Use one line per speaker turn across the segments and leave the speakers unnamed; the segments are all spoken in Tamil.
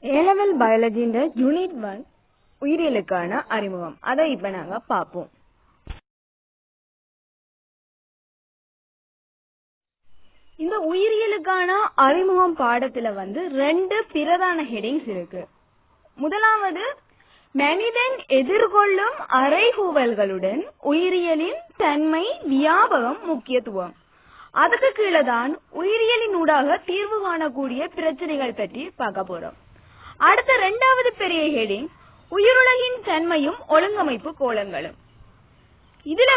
A-level biology யூனிட் 1 உயிரியலுக்கான அறிமுகம். அதை இப்ப நாங்க பாப்போம். இந்த உயிரியலுக்கான அறிமுகம் பாடத்துல ரெண்டு பிரதான ஹெடிங்ஸ் இருக்கு. முதலாவது மனிதன் எதிர்கொள்ளும் அறைகூவல்களுடன் உயிரியலின் தன்மை, வியாபகம், முக்கியத்துவம். அதுக்கு கீழதான் உயிரியலின் ஊடாக தீர்வு காணக்கூடிய பிரச்சனைகள் பற்றி பார்க்க போறோம். அடுத்த இரண்டாவது பெரிய ஹெடிங் உயிருலகின் தன்மையும் ஒழுங்கமைப்பு கோலங்களும். இதுல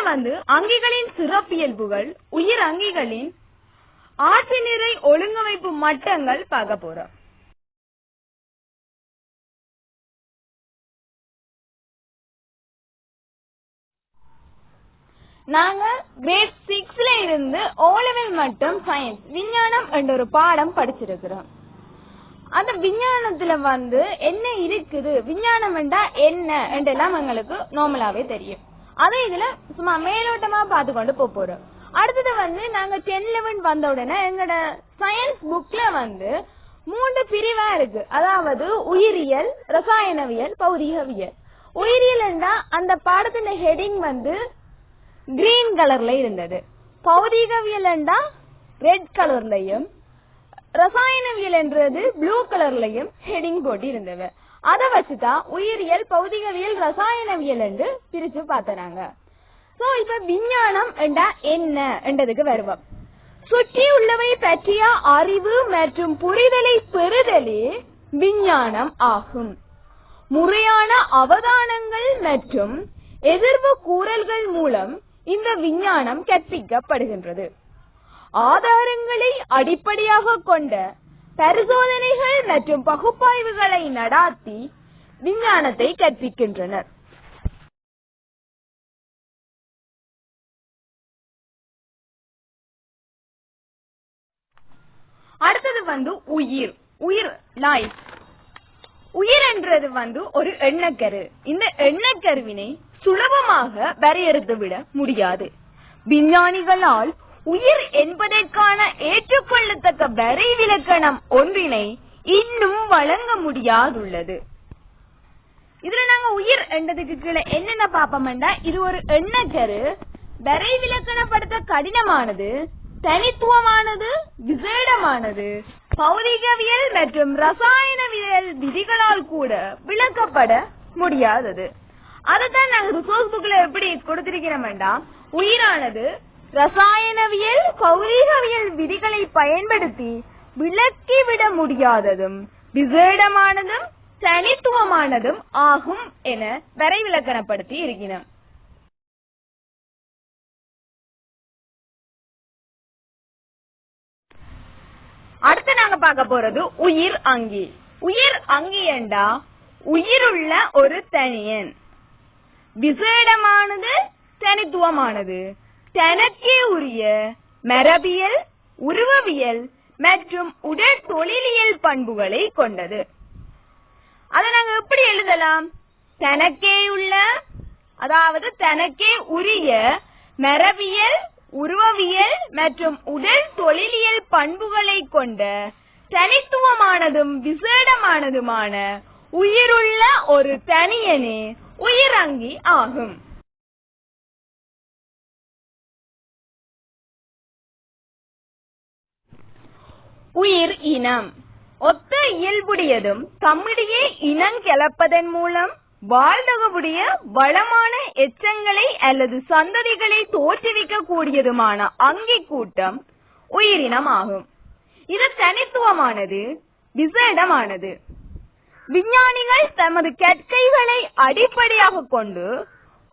அங்கிகளின் சிறப்பியல்புகள், உயிர் அங்கிகளின் ஆட்சி நிறை ஒழுங்கமைப்பு மட்டங்கள் பார்க்க போறோம். நாங்க கிரேட் 6ல இருந்து O-level மட்டும் சயின்ஸ் விஞ்ஞானம் என்ற ஒரு பாடம் படிச்சிருக்கிறோம். அந்த விஞ்ஞானத்துல என்ன இருக்குது, விஞ்ஞானம் என்றா என்ன என்றெல்லாம் எங்களுக்கு நார்மலாவே தெரியும். அதை இதுல சும்மா மேலோட்டமா பார்த்து கொண்டு போறோம். அடுத்தது நாங்க 10-11 வந்த உடனே எங்கட சயின்ஸ் புக்ல 3 பிரிவா இருக்கு. அதாவது உயிரியல், ரசாயனவியல், பௌதிகவியல். உயிரியல் என்றா அந்த பாடத்தின் ஹெடிங் கிரீன் கலர்ல இருந்தது. பௌதிகவியல் என்றா ரெட் கலர்லயும், ரசாயனவியல் என்றது ப்ளூ கலர்லயும் ஹெடிங் போட்டு இருந்தது. அதை வச்சுதான் உயிரியல், பௌதிகவியல், ரசாயனவியல் என்று பிரிச்சு பார்த்தனாங்க. சோ இப்ப விஞ்ஞானம் என்றா என்ன என்றதுக்கு வருவோம். சுற்றி உள்ளவை பற்றிய அறிவு மற்றும் புரிதலை பெறுதலே விஞ்ஞானம் ஆகும். முறையான அவதானங்கள் மற்றும் எதிர்வு கூறல்கள் மூலம் இந்த விஞ்ஞானம் கற்பிக்கப்படுகின்றது. ஆதாரங்களை அடிப்படையாக கொண்ட பரிசோதனைகள் மற்றும் பகுப்பாய்வுகளை நடாத்தி விஞ்ஞானத்தை கற்பிக்கின்றனர். அடுத்தது உயிர். உயிர் லைஃப். உயிர் என்றது ஒரு எண்ணக்கரு. இந்த எண்ணக்கருவினை சுலபமாக வரையறுத்து விட முடியாது. விஞ்ஞானிகளால் உயிர் என்பதற்கான ஏற்றுக்கொள்ளத்தக்க வரைவிலக்கணம் ஒன்றினை இன்னும் வழங்க முடியாதுள்ளது. இதுல நாங்க உயிர் என்றதுக்கு கீழே என்னென்ன பாப்போம்னா, இது ஒரு எண்ணக்கரு, வரைவிலக்கணப்படுத்த கடினமானது, தனித்துவமானது, விசேடமானது, பௌதிகவியல் மற்றும் ரசாயனவியல் விதிகளால் கூட விளக்கப்பட முடியாதது. அதைத்தான் நாங்க ரிசோர்ஸ் புக்ல எப்படி கொடுத்திருக்கிறோம்டா, உயிரானது ரசாயனவியல், பௌதிகவியல் விதிகளை பயன்படுத்தி விளக்கிவிட முடியாததும், விசேடமானதும், தனித்துவமானதும் ஆகும் என வரைவிலக்கணப்படுத்தி இருக்கிறோம். அடுத்து நாங்க பார்க்க போறது உயிர் அங்கி. உயிர் அங்கி என்றா உயிருள்ள ஒரு தனியன், விசேடமானது, தனித்துவமானது, தனக்கே உரிய மரபியல், உருவவியல் மற்றும் உடல் தொழிலியல் பண்புகளை கொண்டது. அதை நாங்க எப்படி எழுதலாம்? தனக்கே உள்ள, அதாவது தனக்கே உரிய மரபியல், உருவவியல் மற்றும் உடல் தொழிலியல் பண்புகளை கொண்ட தனித்துவமானதும் விசேடமானதுமான உயிருள்ள ஒரு தனியனே உயிரங்கி ஆகும். உயிர் இனம். ஒத்த இயல்புடையதும் தம்மிடையே இனம் கலப்பதன் மூலம் வாழ்தகவுடைய வளமான எச்சங்களை அல்லது சந்ததிகளை தோற்றுவிக்க கூடியதுமான அங்கி கூட்டம் உயிரினம் ஆகும். இது தனித்துவமானது, விசேடமானது. விஞ்ஞானிகள் தமது கற்கைகளை அடிப்படையாக கொண்டு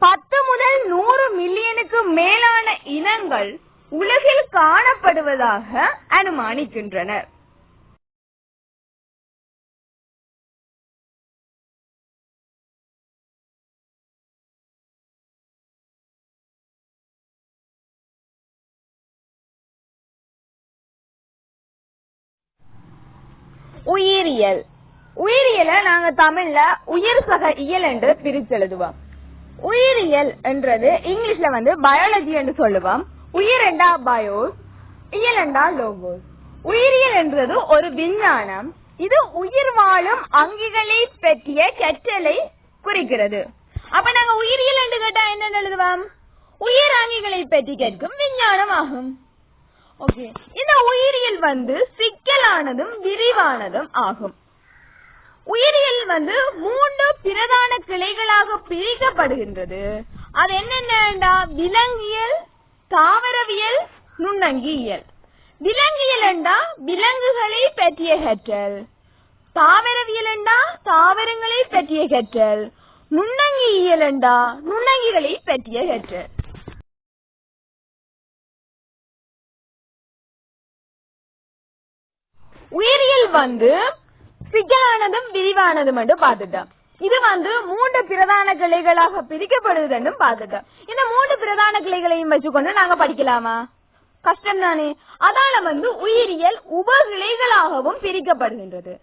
10 முதல் 100 மில்லியனுக்கு மேலான இனங்கள் உலகில் காணப்படுவதாக அனுமானிக்கின்றனர். உயிரியல். உயிரியலை நாங்க தமிழ்ல உயிர் சக இயல் என்று பிரித்து எழுதுவோம். உயிரியல் என்றது இங்கிலீஷ்ல பயாலஜி என்று சொல்லுவோம். உயிர் என்றா பயோஸ், இயல் என்றா லோகோஸ். உயிரியல் என்றது ஒரு விஞ்ஞானம். இது உயிர் வாழும் அங்கிகளை பற்றிய கற்றலை குறிக்கிறது. அப்ப நாங்க உயிரியல் என்று கேட்டா என்ன எழுதுவோம்? உயிர் அங்கிகளை பற்றி கேட்கும் விஞ்ஞானம் ஆகும். ஓகே, இந்த உயிரியல் சிக்கலானதும் விரிவானதும் ஆகும். உயிரியல் 3 பிரதான கிளைகளாக பிரிக்கப்படுகின்றது. அது என்னென்ன? விலங்கியல், தாவரவியல், நுண்ணங்கியல். விலங்கியல் என்றா விலங்குகளை பற்றிய கற்றல், தாவரவியல் என்றா தாவரங்களை பற்றிய கற்றல், நுண்ணங்கியல் என்றா நுண்ணங்கிகளை பற்றிய கற்றல். உயிரியல் சிக்கலானதும் விரிவானதும் என்று பார்த்துட்டோம். இது 3 பிரதான கிளைகளாக பிரிக்கப்படுவது பார்த்துட்டோம். இந்த 3 பிரதான கிளைகளையும் வச்சுக்கொண்டு நாங்க படிக்கலாமா? கஷ்டம் தானே. அதால உயிரியல் உபகிளைகளாகவும் பிரிக்கப்படுகின்றது.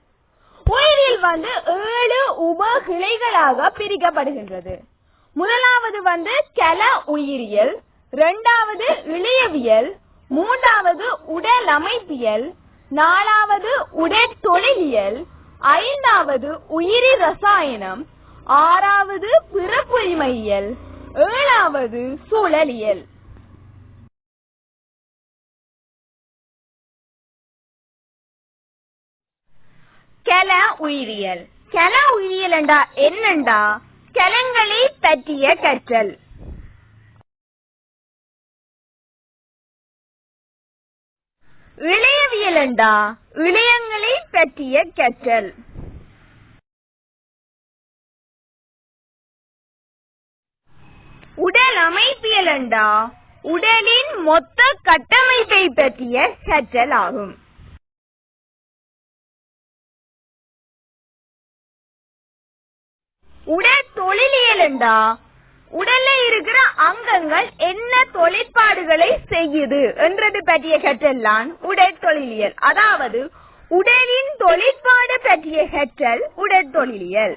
உயிரியல் 7 உபகிளைகளாக பிரிக்கப்படுகின்றது. முதலாவது கல உயிரியல், இரண்டாவது இளையவியல், மூன்றாவது உடல் அமைப்பியல், நாலாவது உடற்தொழிலியல், ஐந்தாவது உயிரி ரசாயனம், ஆறாவது பிறப்புரிமையியல், ஏழாவது சூழலியல். கல உயிரியல். கல உயிரியல் என்றா என்னண்டா? கலங்களை பற்றிய கற்றல். இளையவியல் என்றா இளையங்களை பற்றிய கற்றல். உடல் அமைப்பியல் என்றா உடலின் மொத்த கட்டமைப்பை பற்றிய கற்றல் ஆகும். உடற்தொழிலியல் என்றா உடல்ல இருக்கிற அங்கங்கள் என்ன தொழிற்பாடுகளை செய்யுது என்றது பற்றிய கற்றல் தான் உடற்தொழிலியல். அதாவது உடலின் தொழிற்பாடு பற்றிய கற்றல் உடற்தொழிலியல்.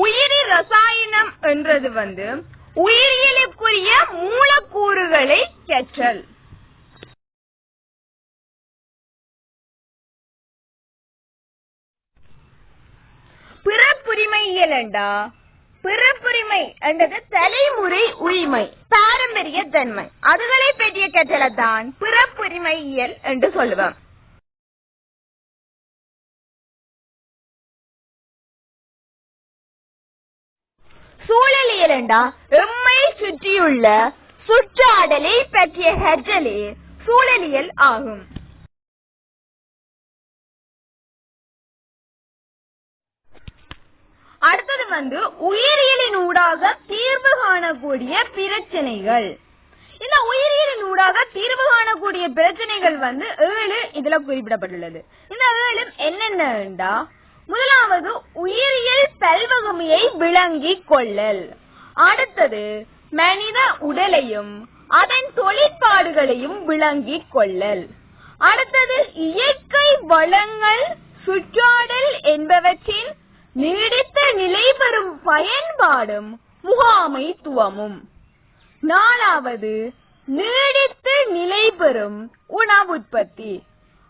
உயிரி ரசாயனம் என்றது உயிரியலுக்குரிய மூலக்கூறுகளை கற்றல். பிறப்புரிமையியல் என்றா பிறப்புரிமை என்றது தலைமுறை உரிமை, பாரம்பரிய தன்மை, அதுகளை பற்றிய கற்றலைத்தான் பிறப்புரிமையியல் என்று சொல்லுவோம். சூழலியல் என்றா எம்மை சுற்றியுள்ள சுற்றாடலை பற்றிய கற்றலே சூழலியல் ஆகும். அடுத்தது உயிரியலின் ஊடாக தீர்வு காணக்கூடிய பிரச்சனைகள். இந்த உயிரியலின் ஊடாக தீர்வு காணக்கூடிய பிரச்சனைகள் 7 இதுல குறிப்பிடப்பட்டுள்ளது. இந்த 7 என்னென்ன? முதலாவது உயிரியல் பல்வகைமையை விளங்கிக் கொள்ளல். அடுத்தது மனித உடலையும் அதன் தொழிற்பாடுகளையும் விளங்கிக் கொள்ளல். அடுத்தது இயற்கை வளங்கள், சுற்றாடல் என்பவற்றின் நீடித்த நிலை பெறும் பயன்பாடும் முகாமைத்துவமும். நாலாவது நீடித்து நிலை பெறும் உணவுற்பத்தி.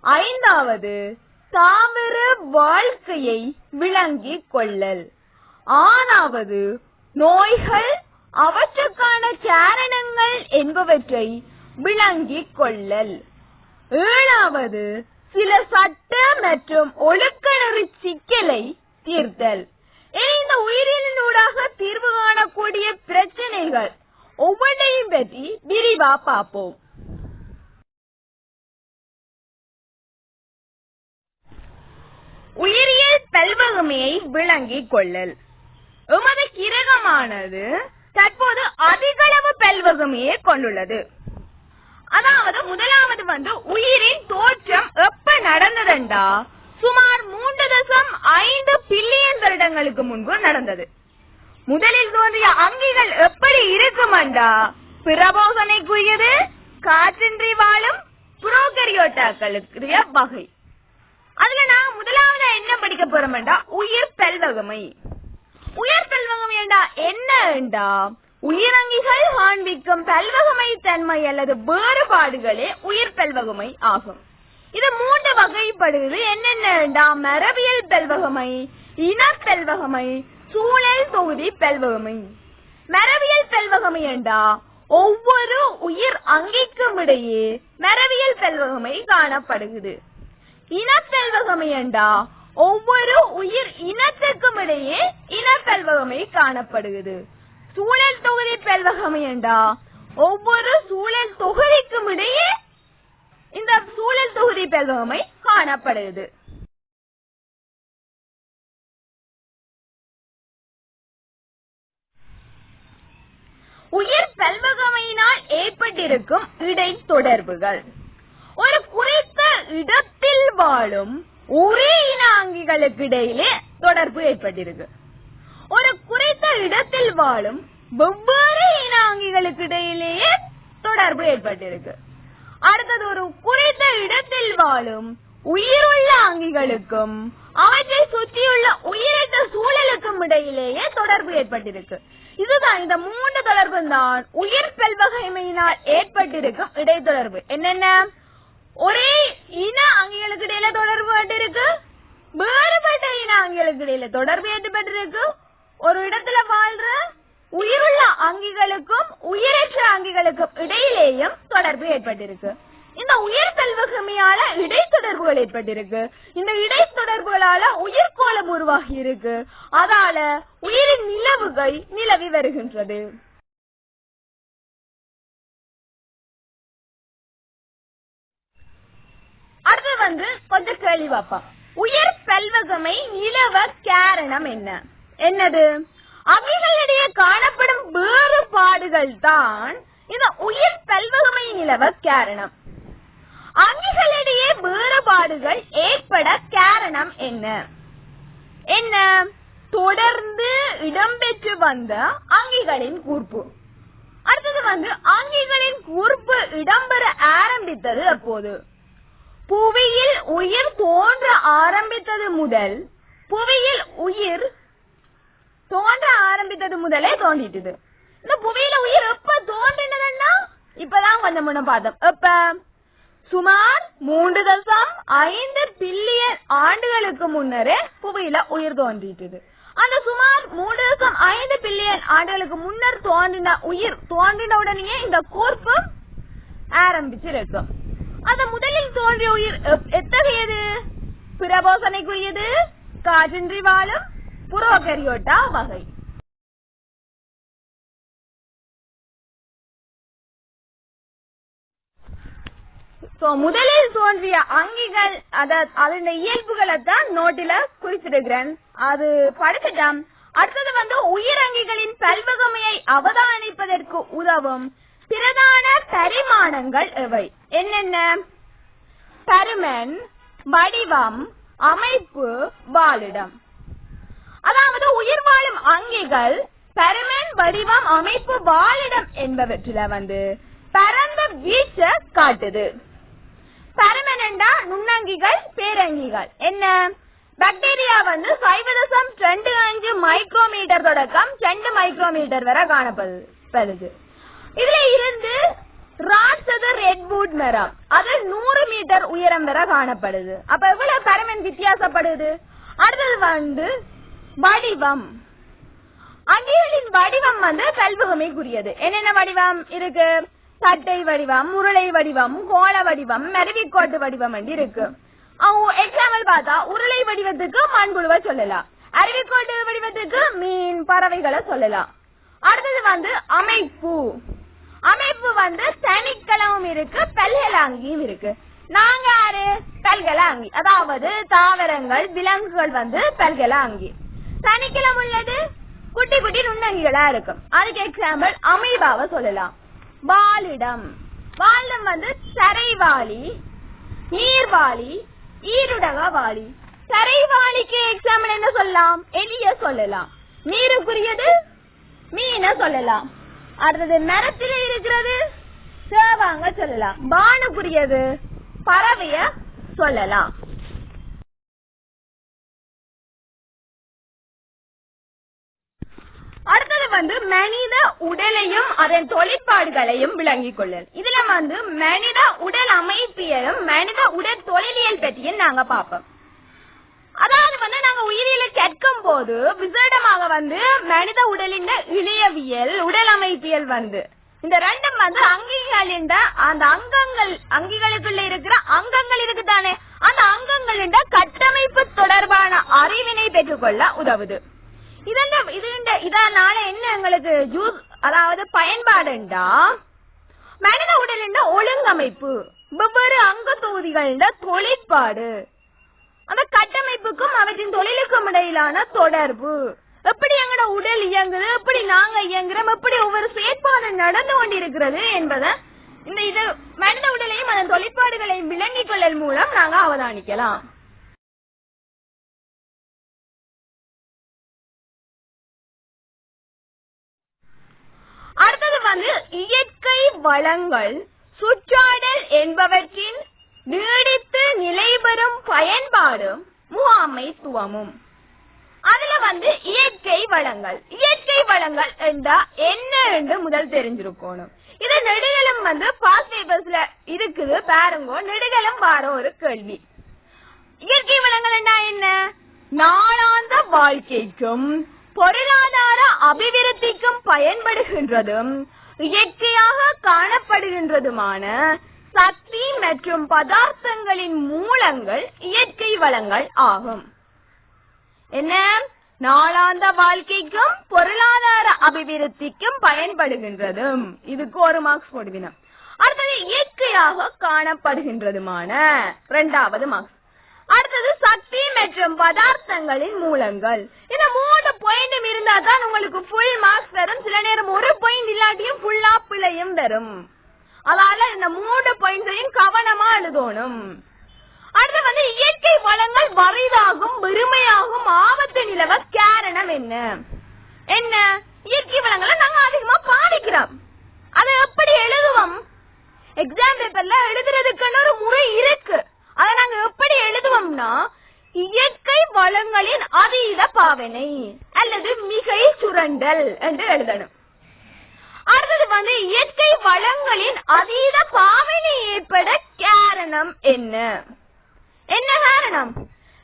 ஐந்தாவது தாவர வாழ்க்கையை விளங்கிக் கொள்ளல். ஆறாவது நோய்கள், அவற்றுக்கான காரணங்கள் என்பவற்றை விளங்கிக் கொள்ளல். ஏழாவது சில சட்ட மற்றும் ஒழுக்க நெறி சிக்கலை தீர்த்தல். இந்த உயிரினூடாக தீர்வு காணக்கூடிய பிரச்சனைகள் ஒவ்வொன்றையும் பற்றி விரிவா பார்ப்போம். உயிரியல் பல்வகைமையை விளங்கிக் கொள்ளல். எமது கிரகமானது தற்போது அதிகளவு பல்வகைமையை கொண்டுள்ளது. அதாவது முதலாவது உயிரின் தோற்றம் எப்ப நடந்ததுண்டா சுமார் 3.5 பில்லியன் வருடங்களுக்கு முன்பு நடந்தது. முதலில் தோன்றிய அங்கிகள் எப்படி இருக்குமெண்டா பிரபோசனைக்குரியது, காற்றின்றி வாழும் புரோகரியோட்டாக்களுக்குரிய வகை. அதுல நான் முதலாவது என்ன படிக்க போறோம்டா உயிர் பல்வகைமை. உயிர் பல்வகைமை என்ன? உயிரங்கிகள் காண்பிக்கும் பல்வகமை தன்மை அல்லது வேறுபாடுகளே உயிர் பல்வகமை ஆகும். இது 3 வகைப்படுகிறது. என்னென்ன? மரபியல் பல்வகமை, இனப்பல்வகமை, சூழல் தொகுதி பல்வகமை. மரபியல் பல்வகமை என்றா ஒவ்வொரு உயிர் அங்கிக்கும் இடையே மரபியல் பல்வகமை காணப்படுகிறது. இனப்பல்வகமை என்றா ஒவ்வொரு உயிர் இனத்துக்கும் இடையே இனப்பல்வகமை காணப்படுகிறது. சூழல் தொகுதி பல்வகமை என்றா ஒவ்வொரு சூழல் தொகுதிக்கும் இடையே இந்த சூழல் தொகுதி பல்வகமை காணப்படுகிறது. உயிர் பல்வகமையினால் ஏற்பட்டிருக்கும் இடைத்தொடர்புகள். ஒரு குறித்த இடத்தில் வாழும் ஒரே இன அங்கிகளுக்கு இடையிலே தொடர்பு ஏற்பட்டிருக்கு. ஒரு குறித்த இடத்தில் வாழும் வெவ்வேறு இன அங்கிகளுக்கு இடையிலேயே தொடர்பு ஏற்பட்டிருக்கு. அடுத்தது, ஒரு குறித்த இடத்தில் வாழும் உயிருள்ள அங்கிகளுக்கும் அவற்றை சுற்றியுள்ள உயிரற்ற சூழலுக்கும் இடையிலேயே தொடர்பு ஏற்பட்டிருக்கு. இதுதான், இந்த 3 தொடர்பு தான் உயிர் பல்வகைமையினால் ஏற்பட்டிருக்கும் இடைத்தொடர்பு. என்னென்ன? ஒரே இன அங்கிகளுக்கு இடையில தொடர்பு ஏற்பட்டிருக்கு, வேறுபட்ட இன அங்கிகளுக்கு இடையில தொடர்பு ஏற்பட்டிருக்கு, ஒரு இடத்துல வாழ்ற உயிருள்ள அங்கிகளுக்கும் உயிரற்ற அங்கிகளுக்கும் இடையிலேயும் தொடர்பு ஏற்பட்டிருக்கு. இந்த உயிர் பல்வகமையால இடைத்தொடர்புகள் ஏற்பட்டிருக்கு. இந்த இடைத்தொடர்புகளால உயிர்கோளம் உருவாகி இருக்கு. அதால உயிரின் நிலவுகை நிலவி வருகின்றது. அடுத்து கொஞ்சம் கேள்வி பார்ப்போம். உயிர் பல்வகமை நிலவ காரணம் என்ன? என்னது? அவைகளிடையே காணப்படும் வேறுபாடுகள் தான் இந்த உயிர் பல்வகமை நிலவ காரணம். அங்கிகளிடையே வேறுபாடுகள் ஏற்பட காரணம் என்ன? என்ன? தொடர்ந்து இடம்பெற்று வந்த அங்கிகளின் கூர்ப்பு. அடுத்தது அங்கிகளின் கூர்ப்பு இடம்பெற ஆரம்பித்தது எப்போது? புவியில் உயிர் தோன்ற ஆரம்பித்தது முதல், புவியில் உயிர் தோன்ற ஆரம்பித்தது முதலே தோன்றிட்டது. இந்த புவியில உயிர் எப்ப தோன்றினதுன்னா இப்பதான் கொஞ்சம் முன்ன பார்த்தோம். எப்ப? சுமார் 3.5 பில்லியன் ஆண்டுகளுக்கு முன்னரே புவியில உயிர் தோன்றிட்டது. அந்த சுமார் 3.5 பில்லியன் ஆண்டுகளுக்கு முன்னர் தோன்றின உயிர் தோன்றின உடனே இந்த கூர்ப்பு ஆரம்பிச்சிருக்கும். அந்த முதலில் தோன்றிய உயிர் எத்தகையது? பிரபோசனைக்குரியது, காற்றின்றி வாழும் புரோகரியோட்டா வகை. முதலில் தோன்றிய அங்கிகள் அதன் இயல்புகளை தான் நோட்டில குறிப்பிடுகிறேன், அது படிச்சுட்டான். அடுத்தது உயிரங்கிகளின் பல்வகமையை அவதானிப்பதற்கு உதவும் பிரதான பரிமாணங்கள் எவை? என்னென்ன? பருமன், வடிவம், அமைப்பு, வாழிடம். அதாவது உயிர் வாழும் அங்கிகள் பருமன், வடிவம், அமைப்பு, வாழிடம் என்பவற்றில பரந்த வீச்ச காட்டுது. பருமன் என்றா நுண்ணங்கிகள், பேரங்கிகள். என்ன? பாக்டீரியா 0.25 மைக்ரோமீட்டர் தொடக்கம் 2 மைக்ரோமீட்டர் வரை காணப்படுது. இதுல இருந்து ராட்சத ரெட்வுட் மரம் அது 100 மீட்டர் உயரம் வரை காணப்படுது. அப்ப எவ்வளவு பருமன் வித்தியாசப்படுது? அடுத்தது வடிவம். அங்கிகளின் வடிவம் பல்வகமைக்குரியது. என்னென்ன வடிவம் இருக்கு? தட்டை வடிவம், உருளை வடிவம், கோள வடிவம், மருவிக்கோட்டு வடிவம் இருக்கு. எக்ஸாம்பிள் பார்த்தா உருளை வடிவத்துக்கு மண்புழுவை சொல்லலாம், அருவிக்கோட்டு வடிவத்துக்கு மீன், பறவைகளை சொல்லலாம். அடுத்தது அமைப்பு. அமைப்பு தனிக்கலமும் இருக்கு, பல்கலாங்கியும் இருக்கு. நாங்க யாரு? பல்கலாங்கி. அதாவது தாவரங்கள், விலங்குகள் பல்கலாங்கி. தனிக்கலம் உள்ளது குட்டி குட்டி நுண்ணங்கிகளா இருக்கும். அதுக்கு எக்ஸாம்பிள் அமீபாவை சொல்லலாம். வாழிடம். வாழிடம் தரைவாளி, நீர்வாளி, ஈருடக வாளி. தரைவாளிக்கு எக்ஸாம்பிள் என்ன சொல்லலாம்? எலிய சொல்லலாம். நீருக்குரியது மீனை சொல்லலாம். அடுத்தது மரத்தில் இருக்கிறது சேவாங்க சொல்லலாம். பானுக்குரியது பறவைய சொல்லலாம். அடுத்தது வந்து மனித உடலையும் அதன் தொழிற்பாடுகளையும் விளங்கிக் கொள்ளல். இதுல வந்து மனித உடல் அமைப்பியலும் மனித உடல் தொழிலியல் பற்றியும் நாங்க பார்ப்போம். அதாவது வந்து நாங்க உயிரியலை கற்கும் போது விசேடமாக வந்து மனித உடலின் இழையவியல் உடல் அமைப்பியல் வந்து இந்த ரெண்டும் வந்து அங்கிகள் என்ற அந்த அங்கிகளுக்குள்ள இருக்கிற அங்கங்கள் இருக்குதானே, அந்த அங்கங்கள் என்ற கட்டமைப்பு தொடர்பான அறிவினை பெற்றுக்கொள்ள உதவுது. இதனால என்ன எங்களுக்கு அதாவது பயன்பாடுண்டா, மனித உடலின் ஒழுங்கமைப்பு, வெவ்வேறு அங்க தொகுதிகள் தொழிற்பாடு, அந்த கட்டமைப்புக்கும் அவற்றின் தொழிலுக்கும் இடையிலான தொடர்பு, எப்படி எங்களோட உடல் இயங்குது, எப்படி நாங்க இயங்குறோம், எப்படி ஒவ்வொரு செயற்பாடு நடந்து கொண்டிருக்கிறது என்பதை இந்த மனித உடலையும் அதன் தொழிற்பாடுகளையும் விளங்கிக் கொள்ளல் மூலம் நாங்க அவதானிக்கலாம். அடுத்தது வந்து இயற்கை வளங்கள் சுற்றாடல் என்பவற்றின் நீடித்து நிலைபெறும் பயன்பாடும் முகாமைத்துவமும். அதுல வந்து இயற்கை வளங்கள் என்றா என்ன என்று முதல் தெரிஞ்சிருக்கணும். இது நெடுகலும் வந்து பாஸ் பேப்பர்ஸ்ல இருக்குது பாருங்க. நெடுகலும் வார ஒரு கேள்வி. இயற்கை வளங்கள் என்றா என்ன? நாளாந்த வாழ்க்கைக்கும் பொருளாதார அபிவிருத்திக்கும் பயன்படுகின்றதும் இயற்கையாக காணப்படுகின்றதுமான சக்தி மற்றும் பதார்த்தங்களின் மூலங்கள் இயற்கை வளங்கள் ஆகும். என்ன? நாளாந்த வாழ்க்கைக்கும் பொருளாதார அபிவிருத்திக்கும் பயன்படுகின்றதும். இதுக்கு ஒரு மார்க்ஸ் போடுவினா. அடுத்தது இயற்கையாக காணப்படுகின்றதுமான 2வது மார்க்ஸ். அடுத்தது சக்தி மற்றும் பதார்த்தங்களின் மூலங்கள். இந்த 3 பாயிண்டும் இருந்தா தான் உங்களுக்கு ஃபுல் மார்க்ஸ் வரும். சில நேரம் ஒரு பாயிண்ட் இல்லாட்டியும் ஃபுல்லா பிழையும் வரும். அதனால இந்த 3 பாயிண்ட்டையும் கவனமா எழுதணும். அடுத்து வந்து இயற்கை வளங்கள் வரிதாகும் பெருமையாகும் ஆபத்து நிலவ காரணம் என்ன? இயற்கை வளங்களை நாங்க அதிகமா பாதிக்கிறோம். அதை எப்படி எழுதுவோம்? எக்ஸாம் பேப்பர்ல எழுதுறதுக்குன்னு ஒரு முறை இருக்கு. அதை நாங்க எப்படி எழுதுவோம்னா இயற்கை வளங்களின் அதீத பாவனை அல்லது மிகை சுரண்டல் என்று எழுதணும். அடுத்தது வந்து இயற்கை வளங்களின் அதீத பாவனை ஏற்பட காரணம் என்ன காரணம்?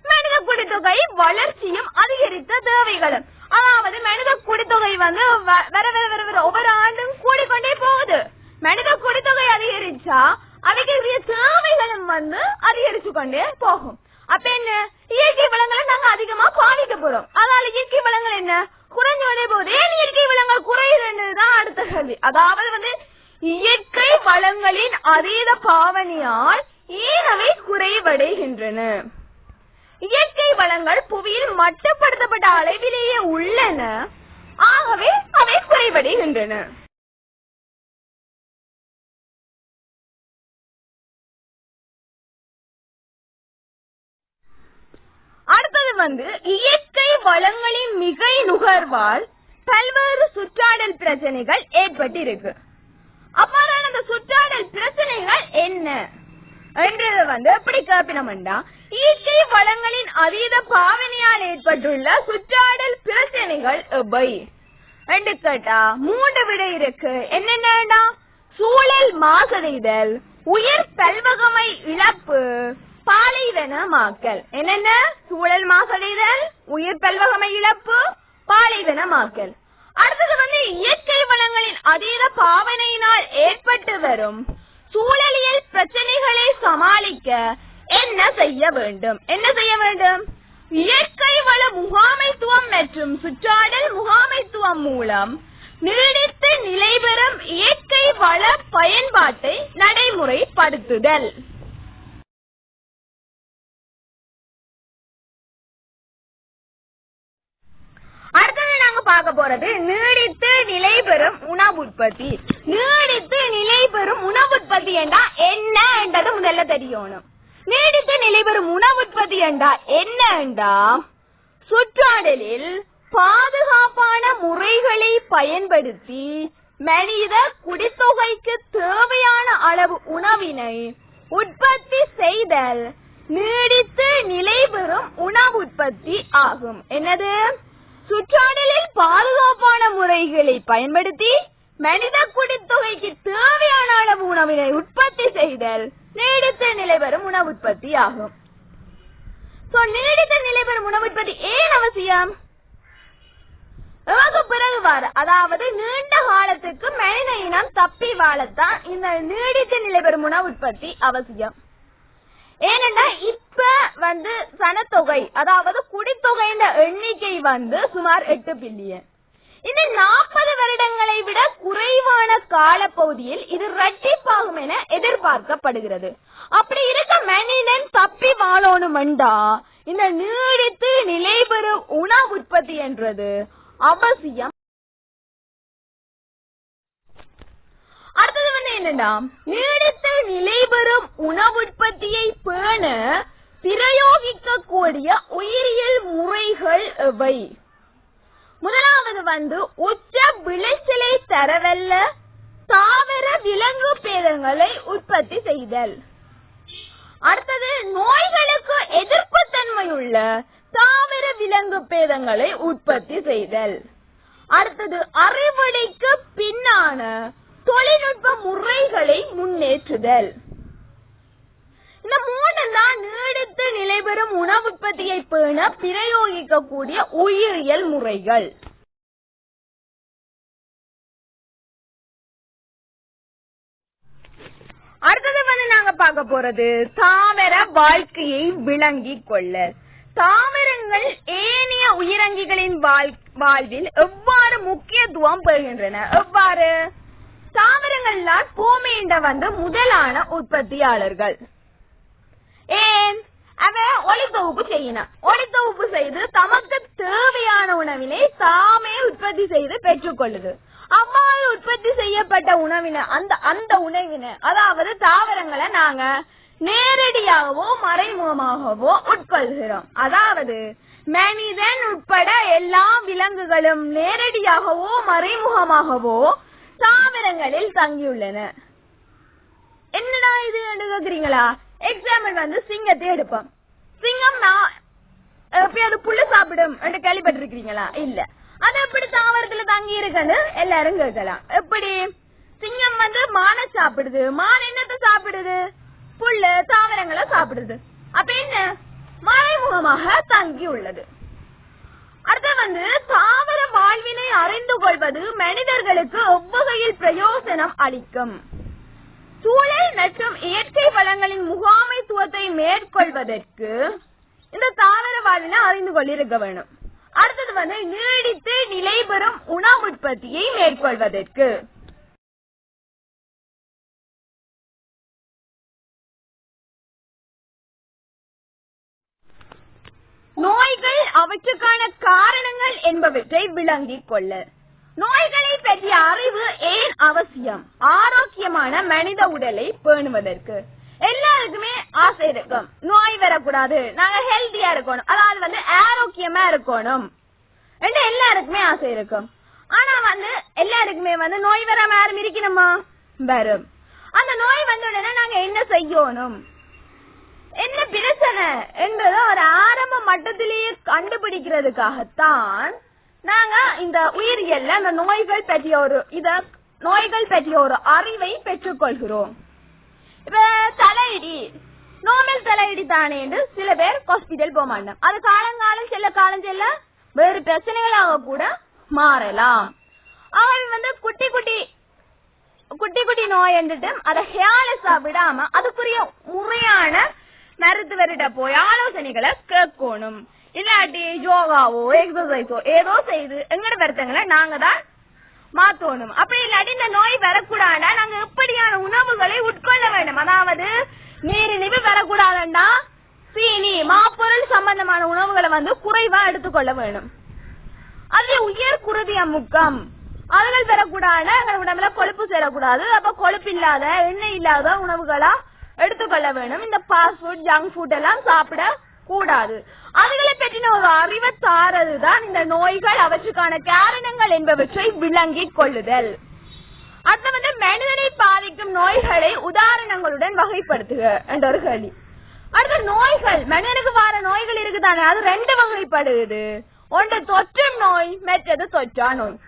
மனித குடித்தொகை வளர்ச்சியும் அதிகரித்த தேவைகளும். அதாவது மனித குடித்தொகை வந்து வர ஒவ்வொரு ஆண்டும் கூடிக்கொண்டே போகுது. மனித குடித்தொகை அதிகரிச்சா அதுக்கு தேவைகளும் வந்து அதிகரிச்சு கொண்டே போகும். அப்ப என்ன? இயற்கை வளங்களை நாங்க அதிகமா பாதிக்க போறோம். அதனால இயற்கை வளங்கள் என்ன குறைஞ்சு கொண்டே போகுது. ஏன் இயற்கை வளங்கள் குறையுதுதான் அடுத்த கேள்வி. அதாவது வந்து இயற்கை வளங்களின் அதீத பாவனையால் ஏன் அவை குறைவடைகின்றன? இயற்கை வளங்கள் புவியில் மட்டுப்படுத்தப்பட்ட அளவிலேயே உள்ளன, ஆகவே அவை குறைவடைகின்றன. அடுத்தது வந்து இயற்கை வளங்களின் மிகை நுகர்வால் பல்வேறு சுற்றாடல் பிரச்சனைகள் ஏற்பட்டு இருக்கு. அவ்வாறான அந்த சுற்றாடல் பிரச்சனைகள் என்ன என்றது வந்து எப்படி கேட்பினோம்டா, இயற்கை வளங்களின் அதீத பாவனையால் ஏற்பட்டுள்ள சுற்றாடல் பிரச்சனைகள் எவை என்று கேட்டா 3 விடை இருக்கு. என்னென்னடா? சூழல் மாசடைதல், உயிர் பல்வகமை இழப்பு, பாலைவனமாக்கல். என்னென்ன? சூழல் மாசடைதல், உயிர் பல்வகமை இழப்பு, பாலைவனமாக்கல். அடுத்தது வந்து இயற்கை வளங்களின் அதீத பாவனையினால் ஏற்பட்டு வரும் சூழலியல் பிரச்சனைகளை சமாளிக்க என்ன செய்ய வேண்டும்? இயற்கை வள முகாமைத்துவம் மற்றும் சுற்றாடல் முகாமைத்துவம் மூலம் நீடித்து நிலைபெறும் இயற்கை வள பயன்பாட்டை நடைமுறைப்படுத்துதல். அடுத்தது நாங்க பார்க்க போறது நீடித்து நிலைபெறும் உணவு உற்பத்தி. நீடித்து நிலைபெறும் உணவு உற்பத்தி என்றா என்ன என்றது முதல்ல தெரியணும். நீடித்து நிலைபெறும் உணவு உற்பத்தி என்றா என்ன என்றா சுற்றாடலில் பாதுகாப்பான முறைகளை பயன்படுத்தி மனித குடித்தொகைக்கு தேவையான அளவு உணவினை உற்பத்தி செய்தல் நீடித்து நிலைபெறும் உணவு உற்பத்தி ஆகும். என்னது? சுற்றாடலில் பாதுகாப்பான முறைகளை உணவினை உற்பத்தி செய்தல் நீடித்த நிலை பெறும் உணவு உற்பத்தி ஆகும். நீடித்த நிலை பெறும் உணவு உற்பத்தி ஏன் அவசியம்? பிறகு அதாவது நீண்ட காலத்துக்கு மனித இனம் தப்பி வாழத்தான் இந்த நீடித்த நிலை பெறும் உணவு உற்பத்தி அவசியம். ஏனென்றா இப்ப சனத்தொகை அதாவது குடித்தொகையின் எண்ணிக்கை சுமார் 8 பில்லியன். இந்த 40 வருடங்களை விட குறைவான காலப்பகுதியில் இது இரட்டிப்பாகும் என எதிர்பார்க்கப்படுகிறது. அப்படி இருக்க மனிதன் தப்பி வாழணும்டா இந்த நீடித்து நிலை பெறும் உணவு உற்பத்தி என்றது அவசியம். அடுத்தது என்னன்னா, நீடித்து நிலை பெறும் உணவு உற்பத்தியை பேண பிரயோகிக்கக்கூடிய உயிரியல் முறைகள் எவை? முதலாவது உச்ச விளைச்சலை தரவல்ல தாவர விலங்கு பேதங்களை உற்பத்தி செய்தல். அடுத்தது நோய்களுக்கு எதிர்ப்பு தன்மையுள்ள தாவர விலங்கு பேதங்களை உற்பத்தி செய்தல். அடுத்தது அறிவொளிக்கு பின்னான தொழில்நுட்ப முறைகளை முன்னேற்றுதல். இந்த 3 தான் நீடித்து நிலை பெறும் உணவு உற்பத்தியை பேண பிரயோகிக்கக்கூடிய உயிரியல் முறைகள். அடுத்தது நாங்க பார்க்க போறது தாவர வாழ்க்கையை விளங்கிக் கொள்ள. தாவரங்கள் ஏனைய உயிரங்கிகளின் வாழ்வில் எவ்வாறு முக்கியத்துவம் பெறுகின்றன? எவ்வாறு? தாவரங்கள்லாம் பூமியின் முதலான உற்பத்தியாளர்கள். ஏன்? அவ ஒளித்தொகுப்பு செய்யணும். ஒளித்தொகுப்பு செய்து தமக்கு தேவையான உணவினை தாமே உற்பத்தி செய்து பெற்றுக் கொள்ளுது. அவ்வாறு உற்பத்தி செய்யப்பட்ட உணவினை அந்த உணவினை அதாவது தாவரங்களை நாங்க நேரடியாகவோ மறைமுகமாகவோ உட்கொள்கிறோம். அதாவது மனிதன் உட்பட எல்லா விலங்குகளும் நேரடியாகவோ மறைமுகமாகவோ தாவரங்களில் தங்கியுள்ளன. என்னடா இது கேக்குறீங்களா? எக்ஸாம்பிள் சிங்கத்தை எடுப்போம். சிங்கம் எப்பயாவது புல்லு சாப்பிடும் என்று கேள்விப்பட்டிருக்கீங்களா? இல்ல. அது எப்படி தாவரத்துல தங்கி இருக்குன்னு எல்லாரும் கேட்கலாம். எப்படி? சிங்கம் மானை சாப்பிடுது. மான் என்னத்தை சாப்பிடுது? புல்லு தாவரங்களை சாப்பிடுது. அப்ப என்ன? மறைமுகமாக தங்கி உள்ளது. அடுத்து தாவர வாழ்வினை அறிந்து கொள்வது மனிதர்களுக்கு எவ்வகையில் பிரயோசனம் அளிக்கும்? சூழல் மற்றும் இயற்கை வளங்களின் முகாமைத்துவத்தை மேற்கொள்வதற்கு இந்த தாவர வாழ்வினை அறிந்து கொண்டிருக்க வேண்டும். அடுத்தது நீடித்து நிலை பெறும் உணவு உற்பத்தியை மேற்கொள்வதற்கு. நோய்கள் அவற்றுக்கான காரணங்கள் என்பவற்றை விளங்கிக் கொள்ள. நோய்களை பற்றிய அறிவு ஏன் அவசியம்? ஆரோக்கியமான மனித உடலை பேணுவதற்கு. எல்லாருக்குமே ஆசை இருக்கும், நோய் வரக்கூடாது, நாங்க ஹெல்த்தியா இருக்கணும், அதாவது ஆரோக்கியமா இருக்கணும் என்று எல்லாருக்குமே ஆசை இருக்கும். ஆனா எல்லாருக்குமே நோய் வராம யாரும் இருக்கணுமா? வரும். அந்த நோய் வந்தோடனே நாங்க என்ன செய்யணும், என்ன பிரச்சனை என்பதை ஒரு ஆரம்ப மட்டத்திலேயே கண்டுபிடிக்கிறதுக்காகத்தான் நாங்க இந்த உயிரியல்ல அந்த நோய்கள் பற்றிய ஒரு அறிவை பெற்றுக் கொள்கிறோம். இப்ப தலையிடி நார்மல் தலையிடி தானே என்று சில பேர் ஹாஸ்பிட்டல் போக மாட்டோம். அது காலங்காலம் செல்ல வேறு பிரச்சனைகளாக கூட மாறலாம். அவன் குட்டி குட்டி நோய் என்றுட்டு அதை ஹேலஸா விடாம அதுக்குரிய முறையான மருத்துவரிட போய் ஆலோசனைகளை கேட்கணும். இல்லாட்டி யோகாவோ எக்ஸசைஸோ ஏதோ செய்து எங்கட வருத்தங்களை நாங்க தான் மாத்தணும். அப்படி இல்லாட்டி இந்த நோய் வரக்கூடாதா நாங்க எப்படியான உணவுகளை உட்கொள்ள வேண்டும்? அதாவது நீரிழிவு வரக்கூடாதுன்னா சீனி மாப்பொருள் சம்பந்தமான உணவுகளை குறைவா எடுத்துக்கொள்ள வேண்டும். அதுல உயர் குருதி அமுக்கம் அதுகள் பெறக்கூடாது. எங்க உடம்புல கொழுப்பு சேரக்கூடாது. அப்ப கொழுப்பு இல்லாத எண்ணெய் இல்லாத உணவுகளா எடுத்துக்கொள்ள வேண்டும். இந்த பாஸ்ட் ஃபுட் ஜங்க் ஃபுட் எல்லாம் சாப்பிட கூடாது. அதுகளை பற்றின ஒரு அறிவை தாரதுதான் இந்த நோய்கள் அவற்றுக்கான காரணங்கள் என்பவற்றை விளங்கிக் கொள்ளுதல். அடுத்த மனிதனை பாதிக்கும் நோய்களை உதாரணங்களுடன் வகைப்படுத்துக என்ற ஒரு கேள்வி. அடுத்த நோய்கள் மனிதனுக்கு வர நோய்கள் இருக்குதானே, அது 2 வகைப்படுது. ஒன்று தொற்று நோய், மற்றது தொற்றா நோய்.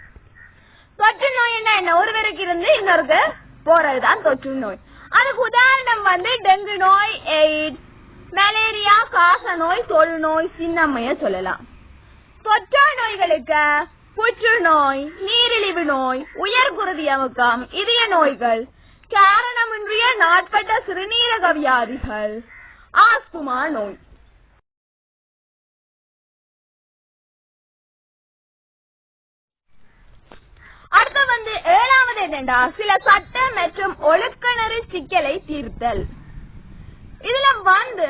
தொற்று நோய் என்ன? ஒருவருக்கு இருந்து இன்னொருக்கு போறதுதான் தொற்று நோய். அதுக்கு உதாரணம் வந்து டெங்கு நோய், எய்ட்ஸ், மலேரியா, காச நோய், தொழுநோய், சின்னம்மைய சொல்லலாம். தொற்றா நோய்களுக்கு புற்றுநோய், நீரிழிவு நோய், உயர்குருதி அமுக்கம், இதய நோய்கள், காரணமின்றிய நாட்பட்ட சிறுநீரக வியாதிகள், ஆஸ்துமா நோய். அடுத்து வந்து 7வது என்னண்டா சில சட்ட மற்றும் ஒழுக்கநெறி சிக்கலை தீர்த்தல். இதுல வந்து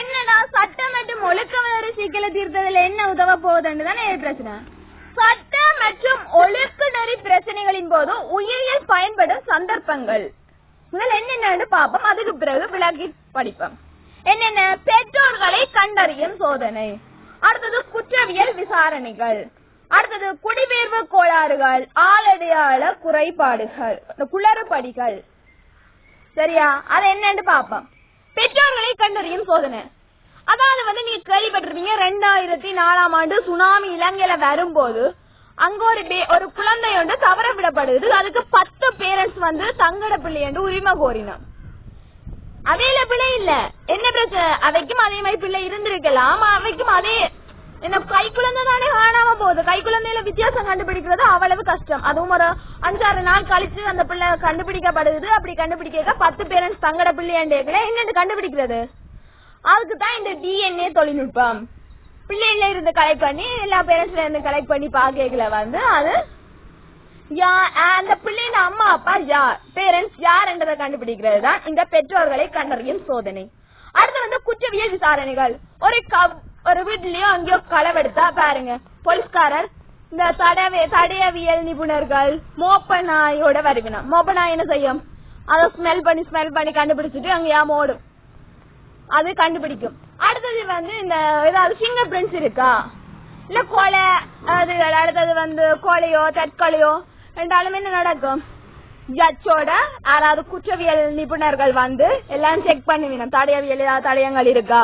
என்னன்னா சட்ட மற்றும் ஒழுக்கநெறி சிக்கலை தீர்த்ததுல என்ன உதவ போகுதுன்னு தானே பிரச்சனை. சட்ட மற்றும் ஒழுக்கநெறி பிரச்சனைகளின் போது உயிரியல் பயன்படும் சந்தர்ப்பங்கள் முதல்ல என்னென்னு பாப்போம். அதுக்கு பிறகு விளக்கி படிப்போம். என்னென்ன? பெற்றோர்களை கண்டறியும் சோதனை, அடுத்தது குற்றவியல் விசாரணைகள், அடுத்தது குடிபெயர்வு கோளாறுகள், ஆளடையாள குறைபாடுகள், குளறுபடிகள். சரியா? அது என்னன்னு பாப்போம். பெற்றோர்களை கண்டறியும் சோதனை அதாவது வந்து நீங்க கேள்விப்பட்டிருப்பீங்க 2004ஆம் ஆண்டு சுனாமி இலங்கையில வரும்போது அங்க ஒரு குழந்தை ஒன்று தவற விடப்படுது. அதுக்கு 10 பேரண்ட்ஸ் வந்து தங்கட பிள்ளை என்று உரிமை கோரினோம். அவையில பிள்ளை இல்ல, என்ன பிரச்சனை? அவைக்கும் அதே மாதிரி பிள்ளை இருந்திருக்கலாம். அவைக்கும் அதே என்ன கை குழந்தை தானே காணாம போகுது. கை குழந்தையில வித்தியாசம் கண்டுபிடிக்கிறது அவ்வளவு கஷ்டம். அதுவும் ஒரு 5-6 நாள் கழிச்சு அந்த பிள்ளை கண்டுபிடிக்கப்படுது. அப்படி கண்டுபிடிக்க 10 பேரண்ட்ஸ் தங்கட பிள்ளையாண்டேக்கல என்னன்னு கண்டுபிடிக்கிறது? அதுக்குதான் இந்த டிஎன்ஏ தொழில்நுட்பம். பிள்ளைல இருந்து கலெக்ட் பண்ணி எல்லா பேரண்ட்ஸ்ல இருந்து கலெக்ட் பண்ணி பாக்கல வந்து அது அந்த பிள்ளைங்க அம்மா அப்பா யார், பேரண்ட்ஸ் யார் என்றதை கண்டுபிடிக்கிறது தான் இந்த பெற்றோர்களை கண்டறியும் சோதனை. அடுத்து வந்து குற்றவியல் விசாரணைகள். ஒரு வீட்லயும் அங்கேயோ களவெடுத்தா பாருங்க, போலீஸ்காரர் இந்த தடயவியல் நிபுணர்கள் மோப்ப நாயோட வருவினா. மோப்ப நாய் என்ன செய்யும்? அதை ஸ்மெல் பண்ணி கண்டுபிடிச்சிட்டு அங்கேயா ஓடும், அது கண்டுபிடிக்கும். அடுத்தது வந்து இந்த ஏதாவது பிங்கர் பிரிண்ட்ஸ் இருக்கா இல்ல கொலை, அது அடுத்தது வந்து கொலையோ தற்கொலையோ ரெண்டாலும் என்ன நடக்கும்? ஜட்ஜோட யாராவது குற்றவியல் நிபுணர்கள் வந்து எல்லாம் செக் பண்ணுவீங்க. தடயவியல் ஏதாவது தடயங்கள் இருக்கா,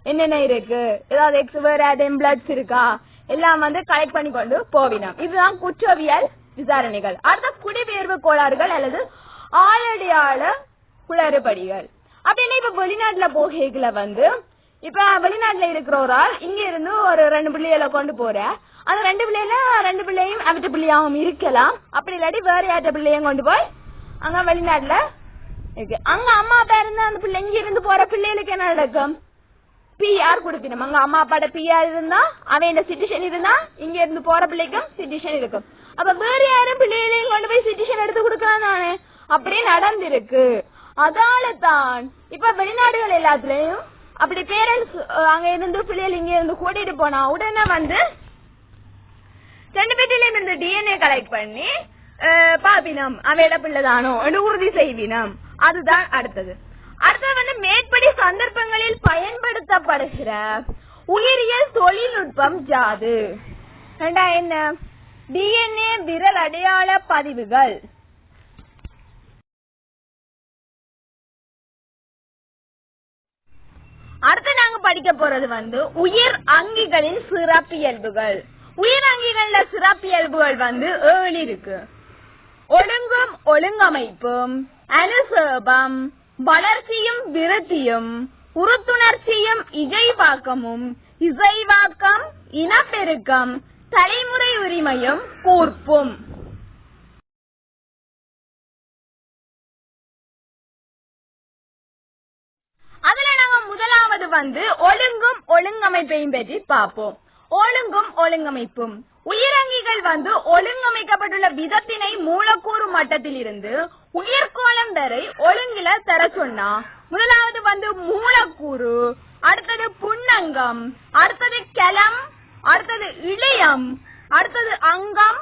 என்னென்ன இருக்கு, ஏதாவது வேற பிளட்ஸ் இருக்கா, எல்லாம் வந்து கலெக்ட் பண்ணி கொண்டு போவினோம். இதுதான் குற்றவியல் விசாரணைகள். அடுத்த குடிபெயர்வு கோளாறுகள் அல்லது ஆளடையாள குளறுபடிகள். அப்படின்னா இப்ப வெளிநாட்டுல போகைகளை வந்து இப்ப வெளிநாட்டுல இருக்கிற ஒரு ஆள் இங்க இருந்து ஒரு 2 பிள்ளைகளை கொண்டு போற, அந்த 2 பிள்ளையும் அவட்ட பிள்ளையாவும் இருக்கலாம். அப்படி இல்லாட்டி வேற யார்ட்ட பிள்ளையும் கொண்டு போய் அங்க வெளிநாட்டுல இருக்கு. அங்க அம்மா அப்பா இருந்தா அந்த பிள்ளை இங்க இருந்து போற பிள்ளைகளுக்கு என்ன நடக்கும்? பிஆர் கொடுக்கணும். அங்க அம்மா அப்பாட பிஆர் இருந்தா அவன் சிட்டிசன் இருந்தா இங்க இருந்து போற பிள்ளைக்கும் சிட்டிசன் இருக்கும். அப்ப வேற யாரும் பிள்ளைகளையும் கொண்டு போய் சிட்டிசன் எடுத்து கொடுக்கலாம் தானே? அப்படியே நடந்திருக்கு. அதால தான் இப்ப வெளிநாடுகள் எல்லாத்துலயும் அப்படி பேரண்ட்ஸ் அங்க இருந்து பிள்ளைகள் இங்க இருந்து கூட்டிட்டு போனா உடனே வந்து 2 பேர்ட்டிலையும் இருந்து டிஎன்ஏ கலெக்ட் பண்ணி பாப்பினம் அவையிட பிள்ளைதானோ உறுதி செய்வினம். அதுதான் அடுத்தது. அடுத்தது வந்து மேற்படி சந்தர்ப்பங்களில் பயன்படுத்தப்படுகிற உயிரியல் தொழில்நுட்பம் ஜாது. என்ன? டிஎன்ஏ விரல் அடையாள பதிவுகள். அடுத்து நாங்க படிக்க போறது வந்து உயிர் அங்கிகளின் சிறப்பியல்புகள். உயிர் அங்கிகள்ல சிறப்பியல்புகள் வந்து 7 இருக்கு. ஒழுங்கும் ஒழுங்கமைப்பும், அனுசேபம், வளர்ச்சியும் விருத்தியும், உறுத்துணர்ச்சியும், இசைவாக்கமும், இசைவாக்கம், இனப்பெருக்கம், தலைமுறை உரிமையும், கூர்ப்பும். அதுல நாங்க முதலாவது வந்து ஒழுங்கும் ஒழுங்கமைப்பையும் பற்றி பார்ப்போம். ஒழுங்கும் ஒழுங்கமைப்பும். உயிரங்கிகள் வந்து ஒழுங்கமைக்கப்பட்டுள்ள விதத்தினை மூலக்கூறு மட்டத்தில் இருந்து உயிர்கோளம் வரை ஒழுங்கில தர சொன்னா முதலாவது வந்து மூலக்கூறு, அடுத்தது புன்னங்கம், அடுத்தது கலம், அடுத்தது இழையம், அடுத்தது அங்கம்,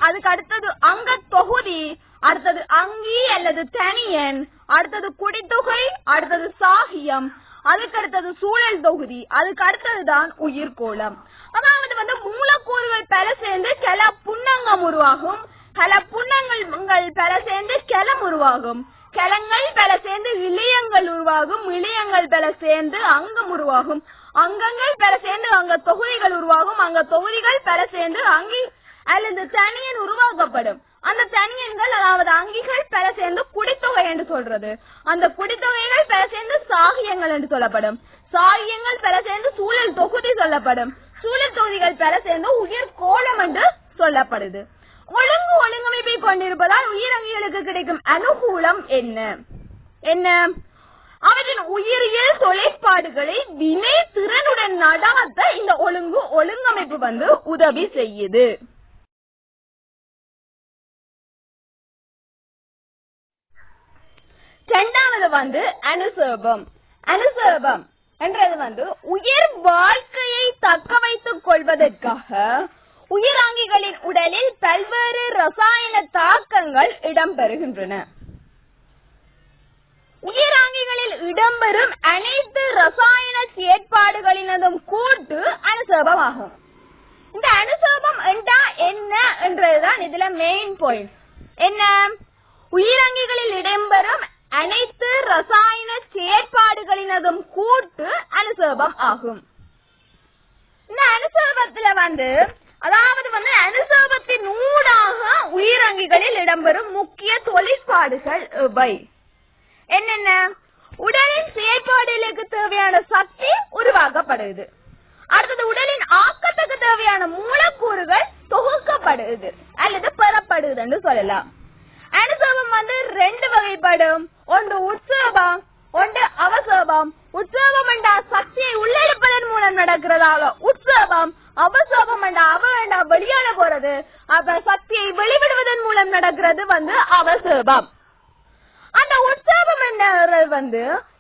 அதுக்கு அடுத்தது அங்க தொகுதி, அடுத்தது அங்கி அல்லது தனியன், அடுத்தது குடித்தொகை, அடுத்தது சாகியம், அதுக்கு அடுத்தது சூழல் தொகுதி, அதுக்கு அடுத்ததுதான் உயிர்கோளம். அதாவது வந்து மூலக்கூறுகள் பல சேர்ந்து கல புன்னங்கம் உருவாகும், கல புன்னங்கள் பல சேர்ந்து கலம் உருவாகும், கலங்கள் பல சேர்ந்து இளையங்கள் உருவாகும், இளையங்கள் பல சேர்ந்து அங்கம் உருவாகும், அங்கங்கள் பல சேர்ந்து அங்க தொகுதிகள் உருவாகும், அங்க தொகுதிகள் பல சேர்ந்து அங்கி அல்லது தனியன் உருவாக்கப்படும். அந்த தனியன்கள் அதாவது அங்கிகள் பல சேர்ந்து குடித்தொகை என்று சொல்றது. அந்த குடித்தொகைகள் பெற சேர்ந்து சாகியங்கள் என்று சொல்லப்படும். சாகியங்கள் பெற சேர்ந்து சூழல் தொகுதி சொல்லப்படும். சூழல் தொகுதிகள் பெற சேர்ந்து உயிர் கோலம் என்று சொல்லப்படுது. ஒழுங்கு ஒழுங்கமைப்பை கொண்டிருப்பதால் உயிரங்கிகளுக்கு கிடைக்கும் அனுகூலம் என்ன? அவற்றின் உயிரியல் தொழிற்பாடுகளை வினை திறனுடன் நடாத்த இந்த ஒழுங்கமைப்பு உதவி செய்யுது. இரண்டாவது அனுசேபம். அனுசேபம் என்றது உயிர் வாழ்க்கையை தக்க வைத்துக் கொள்வதற்காக உயிராங்கிகளின் உடலில் பல்வேறு ரசாயன தாக்கங்கள் இடம்பெறுகின்றன. உயிராங்கிகளில் இடம்பெறும் அனைத்து ரசாயன செயற்பாடுகளினதும் கூட்டு அனுசேபம் ஆகும். இந்த அனுசேபம் என்ன என்றதுதான் இதுல மெயின் பாயிண்ட். என்ன? உயிரங்கிகளில் இடம்பெறும் அனைத்து ரசாயன செயற்பாடுகளினதும் கூட்டு அனுசேபம் ஆகும். இந்த அனுசேபத்துல அதாவது அனுசேபத்தின் ஊடாக உயிரங்கிகளில் இடம்பெறும் முக்கிய தொழிற்பாடுகள் இவை என்னென்ன? உடலின் செயற்பாடுகளுக்கு தேவையான சக்தி உருவாக்கப்படுது. அடுத்தது உடலின் ஆக்கத்துக்கு தேவையான மூலக்கூறுகள் தொகுக்கப்படுது அல்லது பெறப்படுது என்று சொல்லலாம். அனுசேபம் ரெண்டு வகைப்படும். ஒன்று உட்சேபம், ஒன்று அவசேபம். உட்சேபம் என்றா சக்தியை உள்ளெடுப்பதன் மூலம் நடக்கிறதாக உட்சேபம். அவசேபம் என்றா வெளியால போறது, அப்ப சக்தியை வெளிவிடுவதன் மூலம் நடக்கிறது அவசேபம். அந்த உற்சாகம் என்ன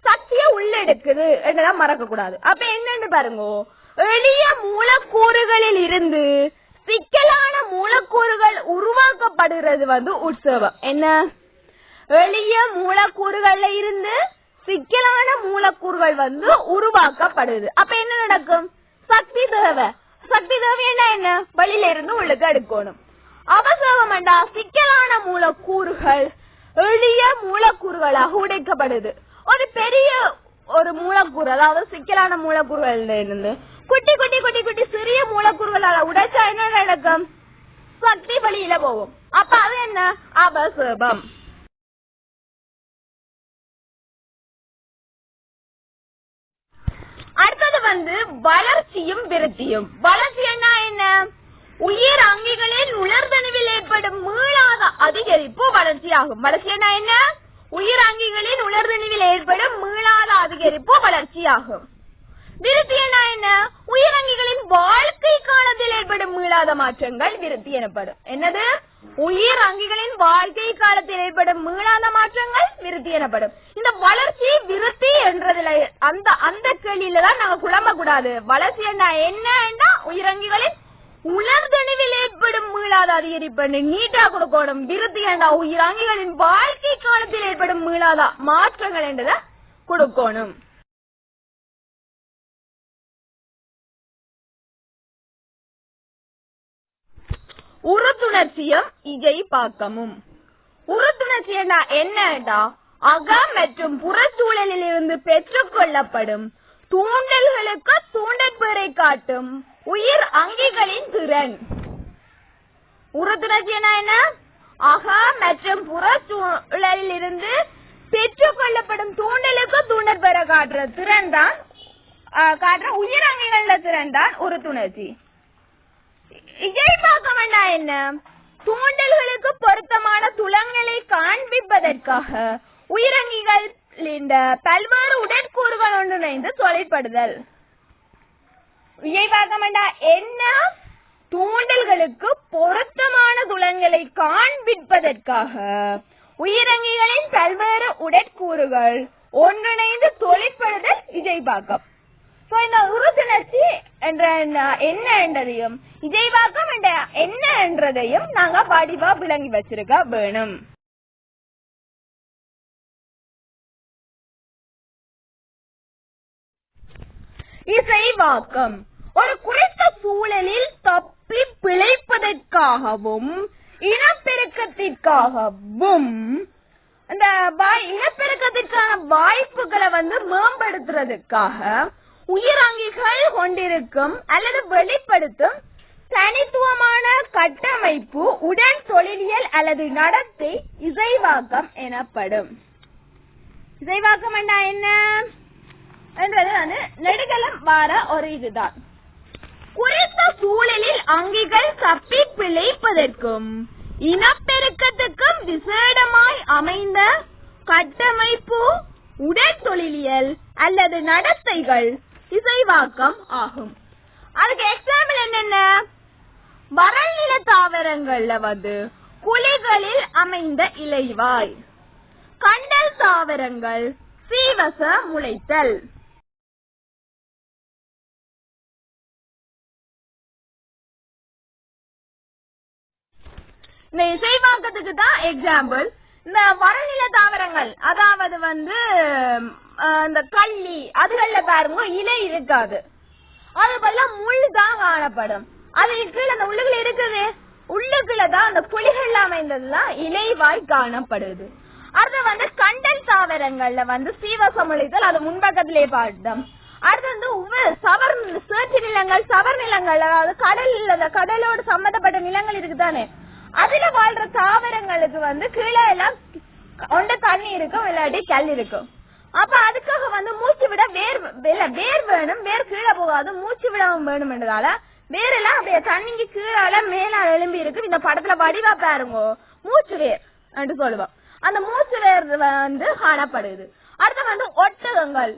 சக்தியை உள்ளெடுக்குது என்றதான் மறக்க கூடாது. அப்ப என்னன்னு பாருங்க, எளிய மூலக்கூறுகளில் இருந்து சிக்கலான மூலக்கூறுகள் உருவாக்கப்படுகிறது உற்சவம். என்ன? எளிய மூலக்கூறுகள்ல இருந்து சிக்கலான மூலக்கூறுகள் உருவாக்கப்படுது. அப்ப என்ன நடக்கும்? சக்தி தேவை. சக்தி தேவை என்ன? வெளியில இருந்து உள்ளுக்கு எடுக்கணும். அவசரம் என்றா சிக்கலான மூலக்கூறுகள் எளிய மூலக்கூறுகளாக உடைக்கப்படுது. ஒரு பெரிய ஒரு மூலக்கூறு, அதாவது சிக்கலான மூலக்கூறுகள் இருந்து குட்டி குட்டி குட்டி குட்டி சிறிய மூலக்கூறுகளால உடைச்சா என்ன நடக்கும்? சக்தி வெளியில போகும். அப்ப அது என்ன? அவசேபம். அடுத்தது வளர்ச்சியும் விருத்தியும். வளர்ச்சி என்ன? உயிர் அங்கிகளில் உலர்தணிவில் ஏற்படும் மீளாத அதிகரிப்பு வளர்ச்சி ஆகும். வளர்ச்சி என்ன? உயிர் அங்கிகளில் உலர்தணிவில் ஏற்படும் மீளாத அதிகரிப்பு வளர்ச்சி ஆகும். விருத்தி என்ன? உயிரங்கிகளின் வாழ்க்கை காலத்தில் ஏற்படும் மீளாத மாற்றங்கள் விருத்தி எனப்படும். என்னது? உயிர் அங்கிகளின் வாழ்க்கை காலத்தில் ஏற்படும் மீளாத மாற்றங்கள் விருத்தி எனப்படும். இந்த வளர்ச்சி விருத்தி என்றதுல அந்த கேள்வியில தான் நாங்க குழம்ப கூடாது. வளர்ச்சி என்ன? உயிரங்கிகளின் உலர்தணிவில் ஏற்படும் மீளாத அதிகரிப்பு நீட்டா கொடுக்கணும். விருத்தி உயிரங்கிகளின் வாழ்க்கை காலத்தில் ஏற்படும் மீளாத மாற்றங்கள் என்றத கொடுக்கணும். உறுத்துணர்ச்சியும் இஜைபாக்கமும். உறுத்துணர்ச்சி என்ன? அக மற்றும் புறச்சூழலில் இருந்து பெற்றுக் கொள்ளப்படும் தூண்டல்களுக்கு தூண்டற்பேரை காட்டும் உயிர் அங்கிகளின் திறன். உறுத்துணர்ச்சி என்ன? அக மற்றும் புறச்சூழலில் இருந்து பெற்றுக் கொள்ளப்படும் தூண்டலுக்கு தூண்டற்பேரை காட்டுற திறன் தான் காட்டுற உயிர் அங்கிகள திறன் தான் உறுத்துணர்ச்சி. இஜைபாக்கம் என்ன? தூண்டல்களுக்கு பொருத்தமான துலங்களை காண்பிப்பதற்காக உயிரங்கிகள் பல்வேறு உடற்கூறுகள் ஒன்றிணைந்து தொழிற்படுதல். இஜைபாக்கம் என்ன? தூண்டல்களுக்கு பொருத்தமான துலங்களை காண்பிப்பதற்காக உயிரங்கிகளின் பல்வேறு உடற்கூறுகள் ஒன்றிணைந்து தொழிற்படுதல் இஜைபாக்கம். இந்த உறுத்துணர்ச்சி என்ன என்றதையும் இஜைபாக்கம் என்ன என்றதையும் நாங்க வடிவா விளங்கி வச்சிருக்க வேணும். இசைவாக்கம் ஒரு குறித்த சூழலில் தப்பி பிழைப்பதற்காகவும் இனப்பெருக்கத்திற்காகவும் இந்த இனப்பெருக்கத்திற்கான வாய்ப்புகளை மேம்படுத்துறதுக்காக உயிரங்கிகள் கொண்டிருக்கும் அல்லது வெளிப்படுத்தும் தனித்துவமான கட்டமைப்பு உடன் தொழிலியல் அல்லது நடத்தை இசைவாக்கம் எனப்படும். இசைவாக்கம் என்ன என்றது வந்து நெடுகலம் வார ஒரு இதுதான். குறித்த சூழலில் அங்கிகள் தப்பி பிழைப்பதற்கும் இனப்பெருக்கத்துக்கும் விசேடமாய் அமைந்த கட்டமைப்பு உடற்தொழிலியல் அல்லது நடத்தைகள் இசைவாக்கம் ஆகும். அதுக்கு எக்ஸாம்பிள் என்னென்ன? வறள் நில தாவரங்கள்ல வந்து குழிகளில் அமைந்த இலைவாய், கண்டல் தாவரங்கள் சீவச முளைத்தல். இந்த இசைவாக்கத்துக்கு தான் எக்ஸாம்பிள் இந்த வறநில தாவரங்கள், அதாவது வந்து இந்த கள்ளி அதுகள்ல பாருங்க இலை இருக்காது, அது போல முள் தான் காணப்படும். அது கீழே அந்த உள்ளுக்குள்ள இருக்குது, உள்ளுக்குள்ளதான் அந்த குழிகள் அமைந்ததுலாம் இலைவாய் காணப்படுது. அடுத்து வந்து கண்டல் தாவரங்கள்ல வந்து சீவசமுளைத்தல், அது முன்பக்கத்திலே பார்த்தோம். அடுத்து வந்து சேற்று நிலங்கள், சவர் நிலங்கள், அதாவது கடலோடு சம்பந்தப்பட்ட நிலங்கள் இருக்குதானே, அதுல வாழ்ற தாவரங்களுக்கு வந்து கீழே எல்லாம் ஒண்ட தண்ணி இருக்கும், இல்லாட்டி கல் இருக்கும். அப்ப அதுக்காக வந்து மூச்சு விட வேர் வேணும், வேர் கீழே போகாது, மூச்சு விடவும் வேணும் என்றதால வேரெல்லாம் அப்படியே தண்ணிக்கு கீழால மேல எழும்பி இருக்கு. இந்த படத்துல வடிவா பாருங்க மூச்சு வேர் என்று சொல்லுவோம். அந்த மூச்சு வேர் வந்து காணப்படுது. அடுத்து வந்து ஒட்டகங்கள்,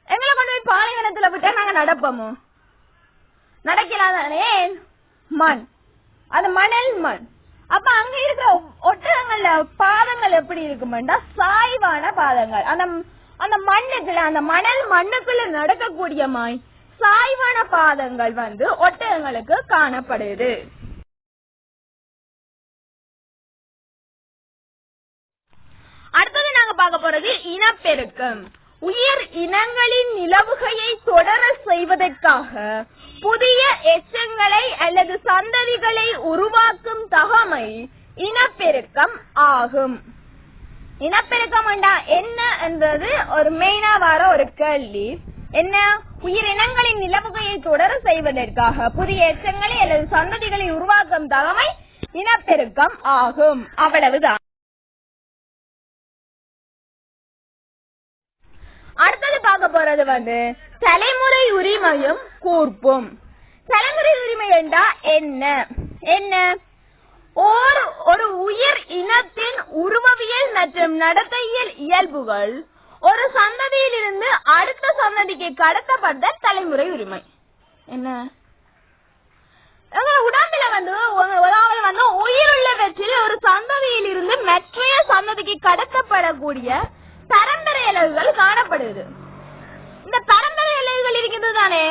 எங்களை கொண்டு போய் பாலைவனத்துல விட்டா நாங்க நடப்போமோ? நடக்கலாதானே? மண், அது மணல் மண். அப்ப அங்க இருக்கிற ஒட்டகங்கள்ல பாதங்கள் எப்படி இருக்குமெண்டா சாய்வான பாதங்கள். அந்த மண்ணுக்குள்ள, அந்த மணல் மண்ணுக்குள்ள நடக்கக்கூடிய சாய்வான பாதங்கள் வந்து ஒட்டகங்களுக்கு காணப்படுது. அடுத்தது நாங்க பார்க்க போறது இனப்பெருக்கம். உயிர் இனங்களின் நிலவுகையை தொடர செய்வதற்காக புதிய எச்சங்களை அல்லது சந்ததிகளை உருவாக்கும் தகமை இனப்பெருக்கம் ஆகும். இனப்பெருக்கம் என்ன என்றது ஒரு மெயினா வர ஒரு கேள்வி. என்ன? உயிரினங்களின் நிலவுகையை தொடர செய்வதற்காக புதிய எச்சங்களை அல்லது சந்ததிகளை உருவாக்கும் தகமை இனப்பெருக்கம் ஆகும். அவ்வளவுதான். அடுத்தது பார்க்க போறது வந்து தலைமுறை உரிமையும் கூர்ப்பும். தலைமுறை உரிமை என்றா என்ன? என்ன? ஒரு உயிர் இனத்தின் உருவவியல் மற்றும் நடத்தையியல் இயல்புகள் ஒரு சந்ததியில் இருந்து அடுத்த சந்ததிக்கு கடத்தப்பட்ட தலைமுறை உரிமை. என்ன? உடம்புல வந்து உயிருள்ளவற்றில் ஒரு சந்ததியில் இருந்து மற்றைய சந்ததிக்கு கடத்தப்படக்கூடிய பரம்பரை அலகுகள் காணப்படுது. இந்த பரம்பரை அலகுகள் இருக்கிறது தானே,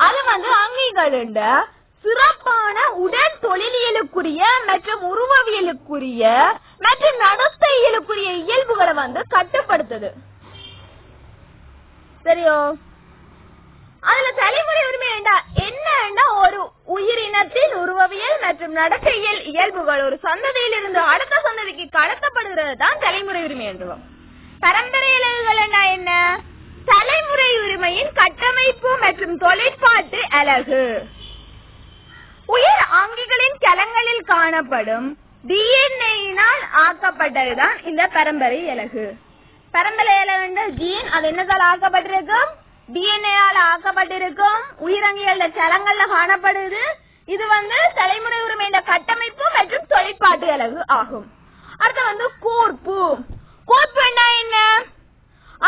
அது வந்து அங்கிகளுண்ட சிறப்பான உடல் தொழிலியலுக்குரிய மற்றும் உருவவியலுக்குரிய மற்றும் நடத்தையியலுக்குரிய இயல்புகளை வந்து கட்டுப்படுத்துது. சரியோ? அதுல தலைமுறை உரிமை என்ன? ஒரு உயிரினத்தின் உருவவியல் மற்றும் நடத்தையியல் இயல்புகள் ஒரு சந்ததியில் இருந்து அடுத்த சந்ததிக்கு கடத்தப்படுகிறது தான் தலைமுறை உரிமை என்றும். பரம்பரை அலகுகள் என்ன? தலைமுறை உரிமையின் கட்டமைப்பு மற்றும் தொழிற்பாட்டு அலகு. உயிர் அங்கிகளின் கலங்களில் காணப்படும் டிஎன்ஏயினால் ஆக்கப்பட்டதுதான் இந்த பரம்பரை அலகு. பரம்பரை அலகு ஜீன், அது என்னதால் ஆக்கப்பட்டிருக்கும்? டிஎன்ஏயால் ஆக்கப்பட்டிருக்கும். உயிரங்கிகள கலங்கள்ல காணப்படுது. இது வந்து தலைமுறை உரிமையின் கட்டமைப்பு மற்றும் தொழிற்பாட்டு அலகு ஆகும். அடுத்து வந்து கூர்ப்பு. கூர்ப்பு என்ன?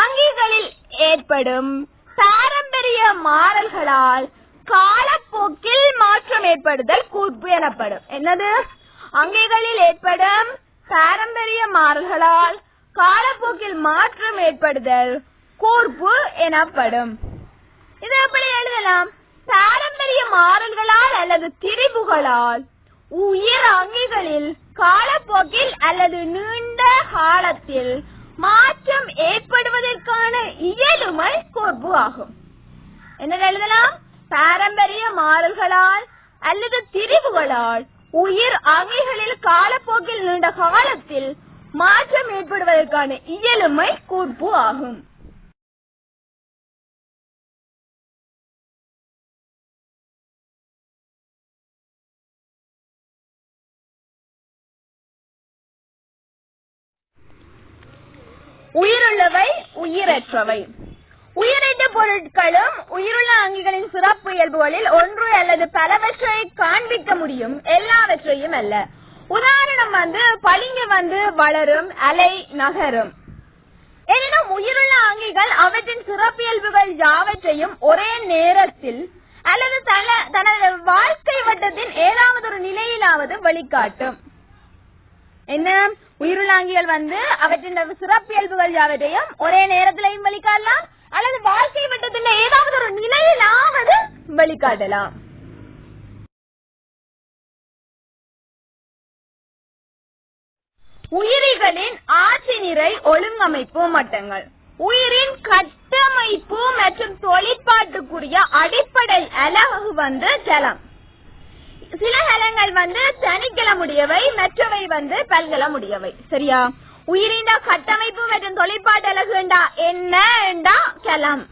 அங்கிகளில் ஏற்படும் பாரம்பரிய மாறல்களால் காலப்போக்கில் மாற்றம் ஏற்படுதல் கூர்ப்பு எனப்படும். என்னது? அங்கிகளில் ஏற்படும் பாரம்பரிய மாறல்களால் காலப்போக்கில் மாற்றம் ஏற்படுதல் கூர்ப்பு எனப்படும். இதை எப்படி எழுதலாம்? பாரம்பரிய மாறல்களால் அல்லது திரிபுகளால் உயிர் அங்கிகளில் காலப்போக்கில் அல்லது நீண்ட காலத்தில் மாற்றம் ஏற்படுவதற்கான இயலுமை கூர்ப்பு ஆகும். என்ன எழுதலாம்? பாரம்பரிய மாறல்களால் அல்லது திரிவுகளால் உயிர் அங்கிகளில் காலப்போக்கில் நீண்ட காலத்தில் மாற்றம் ஏற்படுவதற்கான இயலுமை கூர்ப்பு ஆகும். உயிருள்ளவை, உயிரற்றவை. உயிரற்ற பொருட்களும் உயிருள்ள அங்கிகளின் சிறப்பு இயல்புகளில் ஒன்று அல்லது பலவற்றை காண்பிக்க முடியும், எல்லாவற்றையும் அல்ல. உதாரணம் பளிங்கு வளரும், அலை நகரும். எனினும் உயிருள்ள அங்கிகள் அவற்றின் சிறப்பியல்புகள் யாவற்றையும் ஒரே நேரத்தில் அல்லது தனது வாழ்க்கை வட்டத்தின் ஏதாவது ஒரு நிலையிலாவது வெளிக்காட்டும். என்ன, உயிருள்ள அங்கிகள் அவற்றின் சிறப்பியல்புகள் யாவற்றையும் ஒரே நேரத்திலையும் வெளிக்காட்டலாம் அல்லது வாழ்க்கை வட்டத்தின் ஏதாவது ஒரு நிலையிலாவது வெளிக்காட்டலாம். உயிரிகளின் ஆட்சி நிறை ஒழுங்கமைப்பு மட்டங்கள். உயிரின் கட்டமைப்பு மற்றும் தொழிற்பாட்டுக்குரிய அடிப்படை அலகு ஜலம். சில கலங்கள் தனிக்கலமுடையவை, மற்றவை பல்கலமுடையவை. சரியா? உயிரின் கட்டமைப்பு மற்றும் தொழிற்பாட்டு அலகு என்ன கலம்.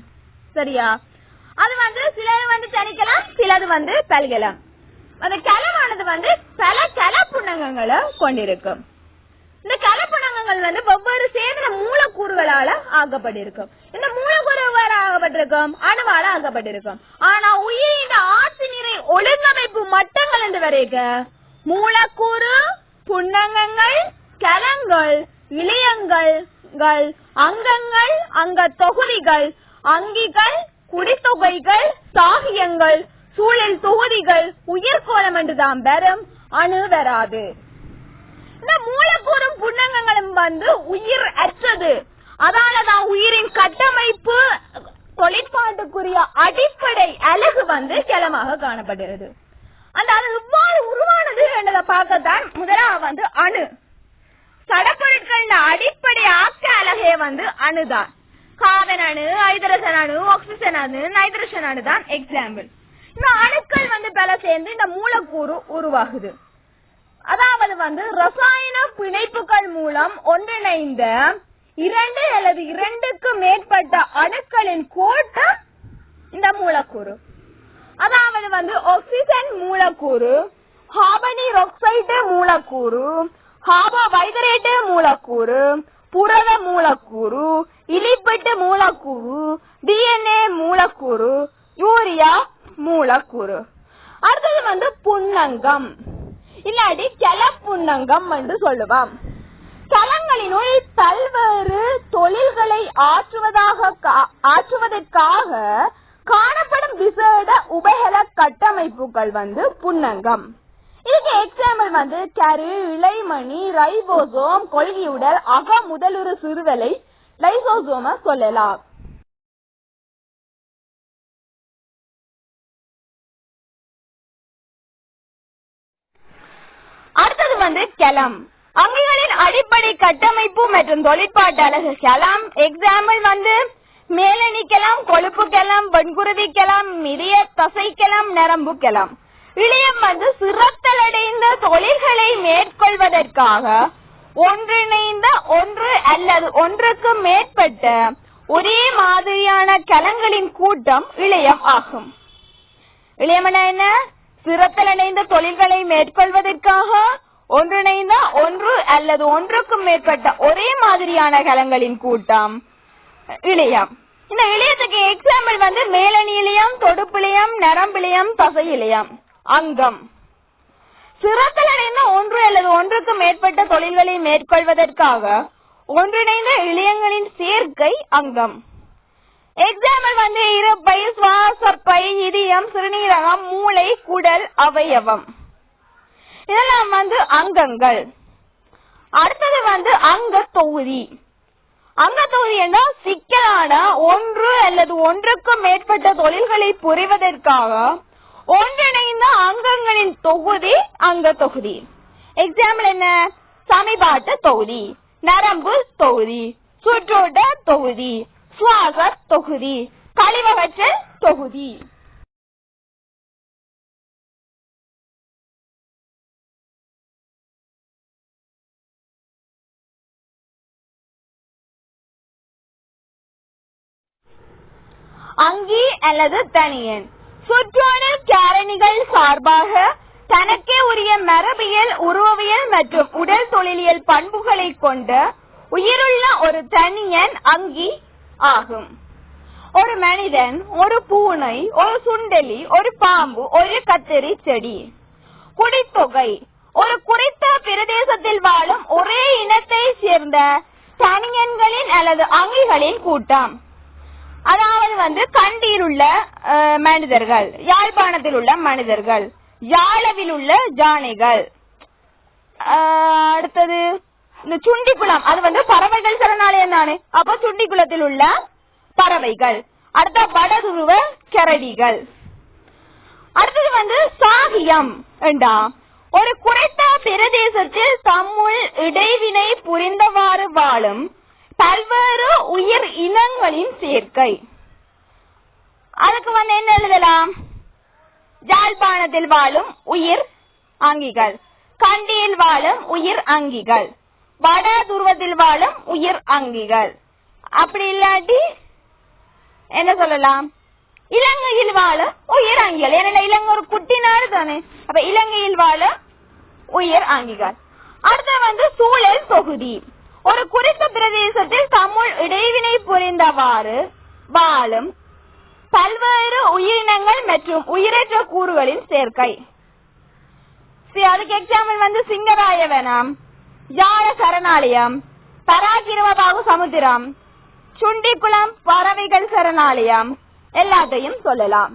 சரியா? அது சிலது தனிக்கலாம், சிலது பல்கலம். அந்த கலமானது பல கலப்புணங்களை கொண்டிருக்கும். இந்த கலப்பணங்கள் வெவ்வேறு சேர்ந்த மூலக்கூறுகளால ஆக்கப்பட்டிருக்கும். இந்த மூலக்கூறு ஆகப்பட்டிருக்கும், அணுவால ஆக்கப்பட்டிருக்கும். ஆனா உயிரின் ஆட்சி நிறை ஒழுங்கமைப்பு மட்டங்கள் என்று வரைக்க மூலக்கூறு, புன்னகங்கள், கலங்கள், இளையங்கள், அங்கங்கள், அங்க தொகுதிகள், அங்கிகள், குடித்தொகைகள், சாகியங்கள், சூழல் தொகுதிகள், உயிர்கோளம் என்றுதான் பெறும், அணு வராது. இந்த மூலக்கூறும் புன்னகங்களும் உயிர் அற்றது. அதனாலதான் உயிரின் கட்டமைப்பு தொழிற்பாட்டுக்குரிய அடிப்படை அலகு ஜலமாக காணப்படுகிறது. அந்த அது இவ்வாறு உருவானது என்றதை பார்க்கத்தான் முதலாவது அணு. சடப்பொருட்களின் அடிப்படை ஆக்க அலகே அணுதான். கார்பன் அணு, ஹைட்ரஜன் அணு, ஆக்சிஜன் அணு, நைட்ரஜன் அணு தான் எக்ஸாம்பிள். இந்த அணுக்கள் பல சேர்ந்து இந்த மூலக்கூறு உருவாகுது. அதாவது ரசாயன பிணைப்புகள் மூலம் ஒன்றிணைந்த 2 அல்லது 2க்கு மேற்பட்ட அணுக்களின் கூட்டம் இந்த மூலக்கூறு. அதாவது ஆக்சிஜன் மூலக்கூறு, கார்பனீர் ஆக்சைடு மூலக்கூறு, கார்போஹைட்ரேட் மூலக்கூறு, புரத மூலக்கூறு, இலிபிட் மூலக்கூறு, DNA மூலக்கூறு, யூரியா மூலக்கூறு. அடுத்தது புன்னங்கம் இல்லாட்டி கலப்புன்னங்கம் என்று சொல்லுவோம். கலங்களினுள் பல்வேறு தொழில்களை ஆற்றுவதற்காக காணப்படும் விசேட உபகல கட்டமைப்புகள் புன்னங்கம். இதுக்கு எக்ஸாம்பிள் கரு, இலைமணி, ரைபோசோம், கொள்கியுடல், அக முதலுறு சிறுதலை லைசோசோம சொல்லலாம். அடுத்தது கலம். அங்கிகளின் அடிப்படை கட்டமைப்பு மற்றும் தொழிற்பாட்டு அலகு கலம். எக்ஸாம்பிள் மேலணிக்கலாம், கொழுப்பு கலம், வெண்குருதி கலம், இதய தசை கலம், நரம்பு கலம். இளையம் சிறத்தலடைந்த தொழில்களை மேற்கொள்வதற்காக ஒன்றிணைந்த ஒன்று அல்லது ஒன்றுக்கு மேற்பட்ட ஒரே மாதிரியான கலங்களின் கூட்டம் இளையம் ஆகும். இளையம் என்ன? சிறத்தலடைந்த தொழில்களை மேற்கொள்வதற்காக ஒன்றிணைந்த ஒன்று அல்லது ஒன்றுக்கும் மேற்பட்ட ஒரே மாதிரியான கலங்களின் கூட்டம் இளையம். இந்த இளையத்துக்கு எக்ஸாம்பிள் மேலணி இளையம், தொடுப்பிளையம், நரம்பிளையம், தசை இளையம். அங்கம். சிறத்தலடைந்த ஒன்று அல்லது ஒன்றுக்கு மேற்பட்ட தொழில்களை மேற்கொள்வதற்காக ஒன்றிணைந்த இளையங்களின் சேர்க்கை அங்கம். எக்ஸாம்பிள் இறப்பை, சுவாசப்பை, இதயம், சிறுநீரகம், மூளை, குடல், அவயவம். இதெல்லாம் அங்கங்கள். அடுத்தது அங்க தொகுதி. அங்க தொகுதி என்றால் சிக்கலான ஒன்று அல்லது ஒன்றுக்கு மேற்பட்ட தொழில்களை புரிவதற்காக ஒன்றிணைந்த அங்கங்களின் தொகுதி அங்க தொகுதி. எக்ஸாம்பிள் என்ன? சமிபாட்டு தொகுதி, நரம்பு தொகுதி, சுற்றோட்ட தொகுதி, சுவாச தொகுதி, கழிவகற்றல் தொகுதி. அங்கி அல்லது தனியன். சுற்றோடல் காரணிகள் சார்பாக தனக்கே உரிய மரபியல், உருவவியல் மற்றும் உடல் தொழிலியல் பண்புகளை கொண்ட உயிருள்ள ஒரு தனியன் அங்கி ஆகும். ஒரு மனிதன், ஒரு பூனை, ஒரு சுண்டெலி, ஒரு பாம்பு, ஒரு கத்தரி செடி. குடித்தொகை ஒரு குறித்த பிரதேசத்தில் வாழும் ஒரே இனத்தை சேர்ந்த தனியன்களின் அல்லது அங்கிகளின் கூட்டம். அதாவது கண்டியில் உள்ள மனிதர்கள், யாழ்ப்பாணத்தில் உள்ள மனிதர்கள், யாழவில் உள்ள ஜானைகள். அடுத்தது இந்த சுண்டிக்குளம், அது பறவைகள் சரணாலயம் தானே, அப்ப சுண்டிக்குளத்தில் உள்ள பறவைகள். அடுத்த வடதுருவ கரடிகள். அடுத்தது சாகியம் என்றா ஒரு குறைத்த பிரதேசத்தில் தம்முள் இடைவினை புரிந்தவாறு வாழும் பல்வேறு உயிர் இனங்களின் சேர்க்கை. அதுக்கு என்ன எழுதலாம்? யாழ்ப்பாணத்தில் வாழும் உயிர் அங்கிகள், கண்டியில் வாழும் உயிர் அங்கிகள், வட துருவத்தில் வாழும் உயிர் அங்கிகள். அப்படி இல்லாட்டி என்ன சொல்லலாம்? இலங்கையில் வாழும் உயிர் அங்கிகள். ஏன்னா இலங்கை ஒரு குட்டி நாடு தானே, அப்ப இலங்கையில் வாழும் உயிர் அங்கிகள். அடுத்த சூழல் தொகுதி ஒரு குறித்த பிரதேசத்தில் தம்முள் இடைவினை புரிந்தவாறு வாழும் பல்வேறு உயிரினங்கள் மற்றும் உயிரற்ற கூறுகளின் சேர்க்கை. அதுக்கு எக்ஸாம்பிள் சிங்கராயவனம், யாழ சரணாலயம், பராக்கிரமபாகு சமுத்திரம், சுண்டிக்குளம் பறவைகள் சரணாலயம் எல்லாத்தையும் சொல்லலாம்.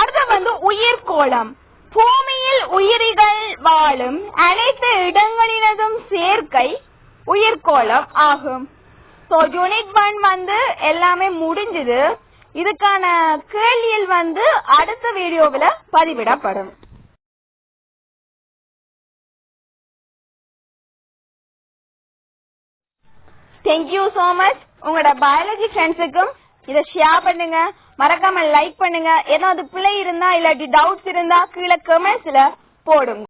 அடுத்த உயிர்கோளம் பூமியில் உயிரிகள் வாழும் அனைத்து இடங்களினதும் சேர்க்கை உயிர்கோளம் ஆகும். யூனிட் 1 எல்லாமே முடிஞ்சது. இதுக்கான கேள்வியில் அடுத்த வீடியோவில் பதிவிடப்படும். Thank you so much. உங்களோட பயாலஜி ஃப்ரெண்ட்ஸுக்கும் இதை ஷேர் பண்ணுங்க, மறக்காம லைக் பண்ணுங்க. ஏதாவது பிழை இருந்தா இல்லாட்டி டவுட்ஸ் இருந்தா கீழே கமெண்ட்ஸ்ல போடுங்க.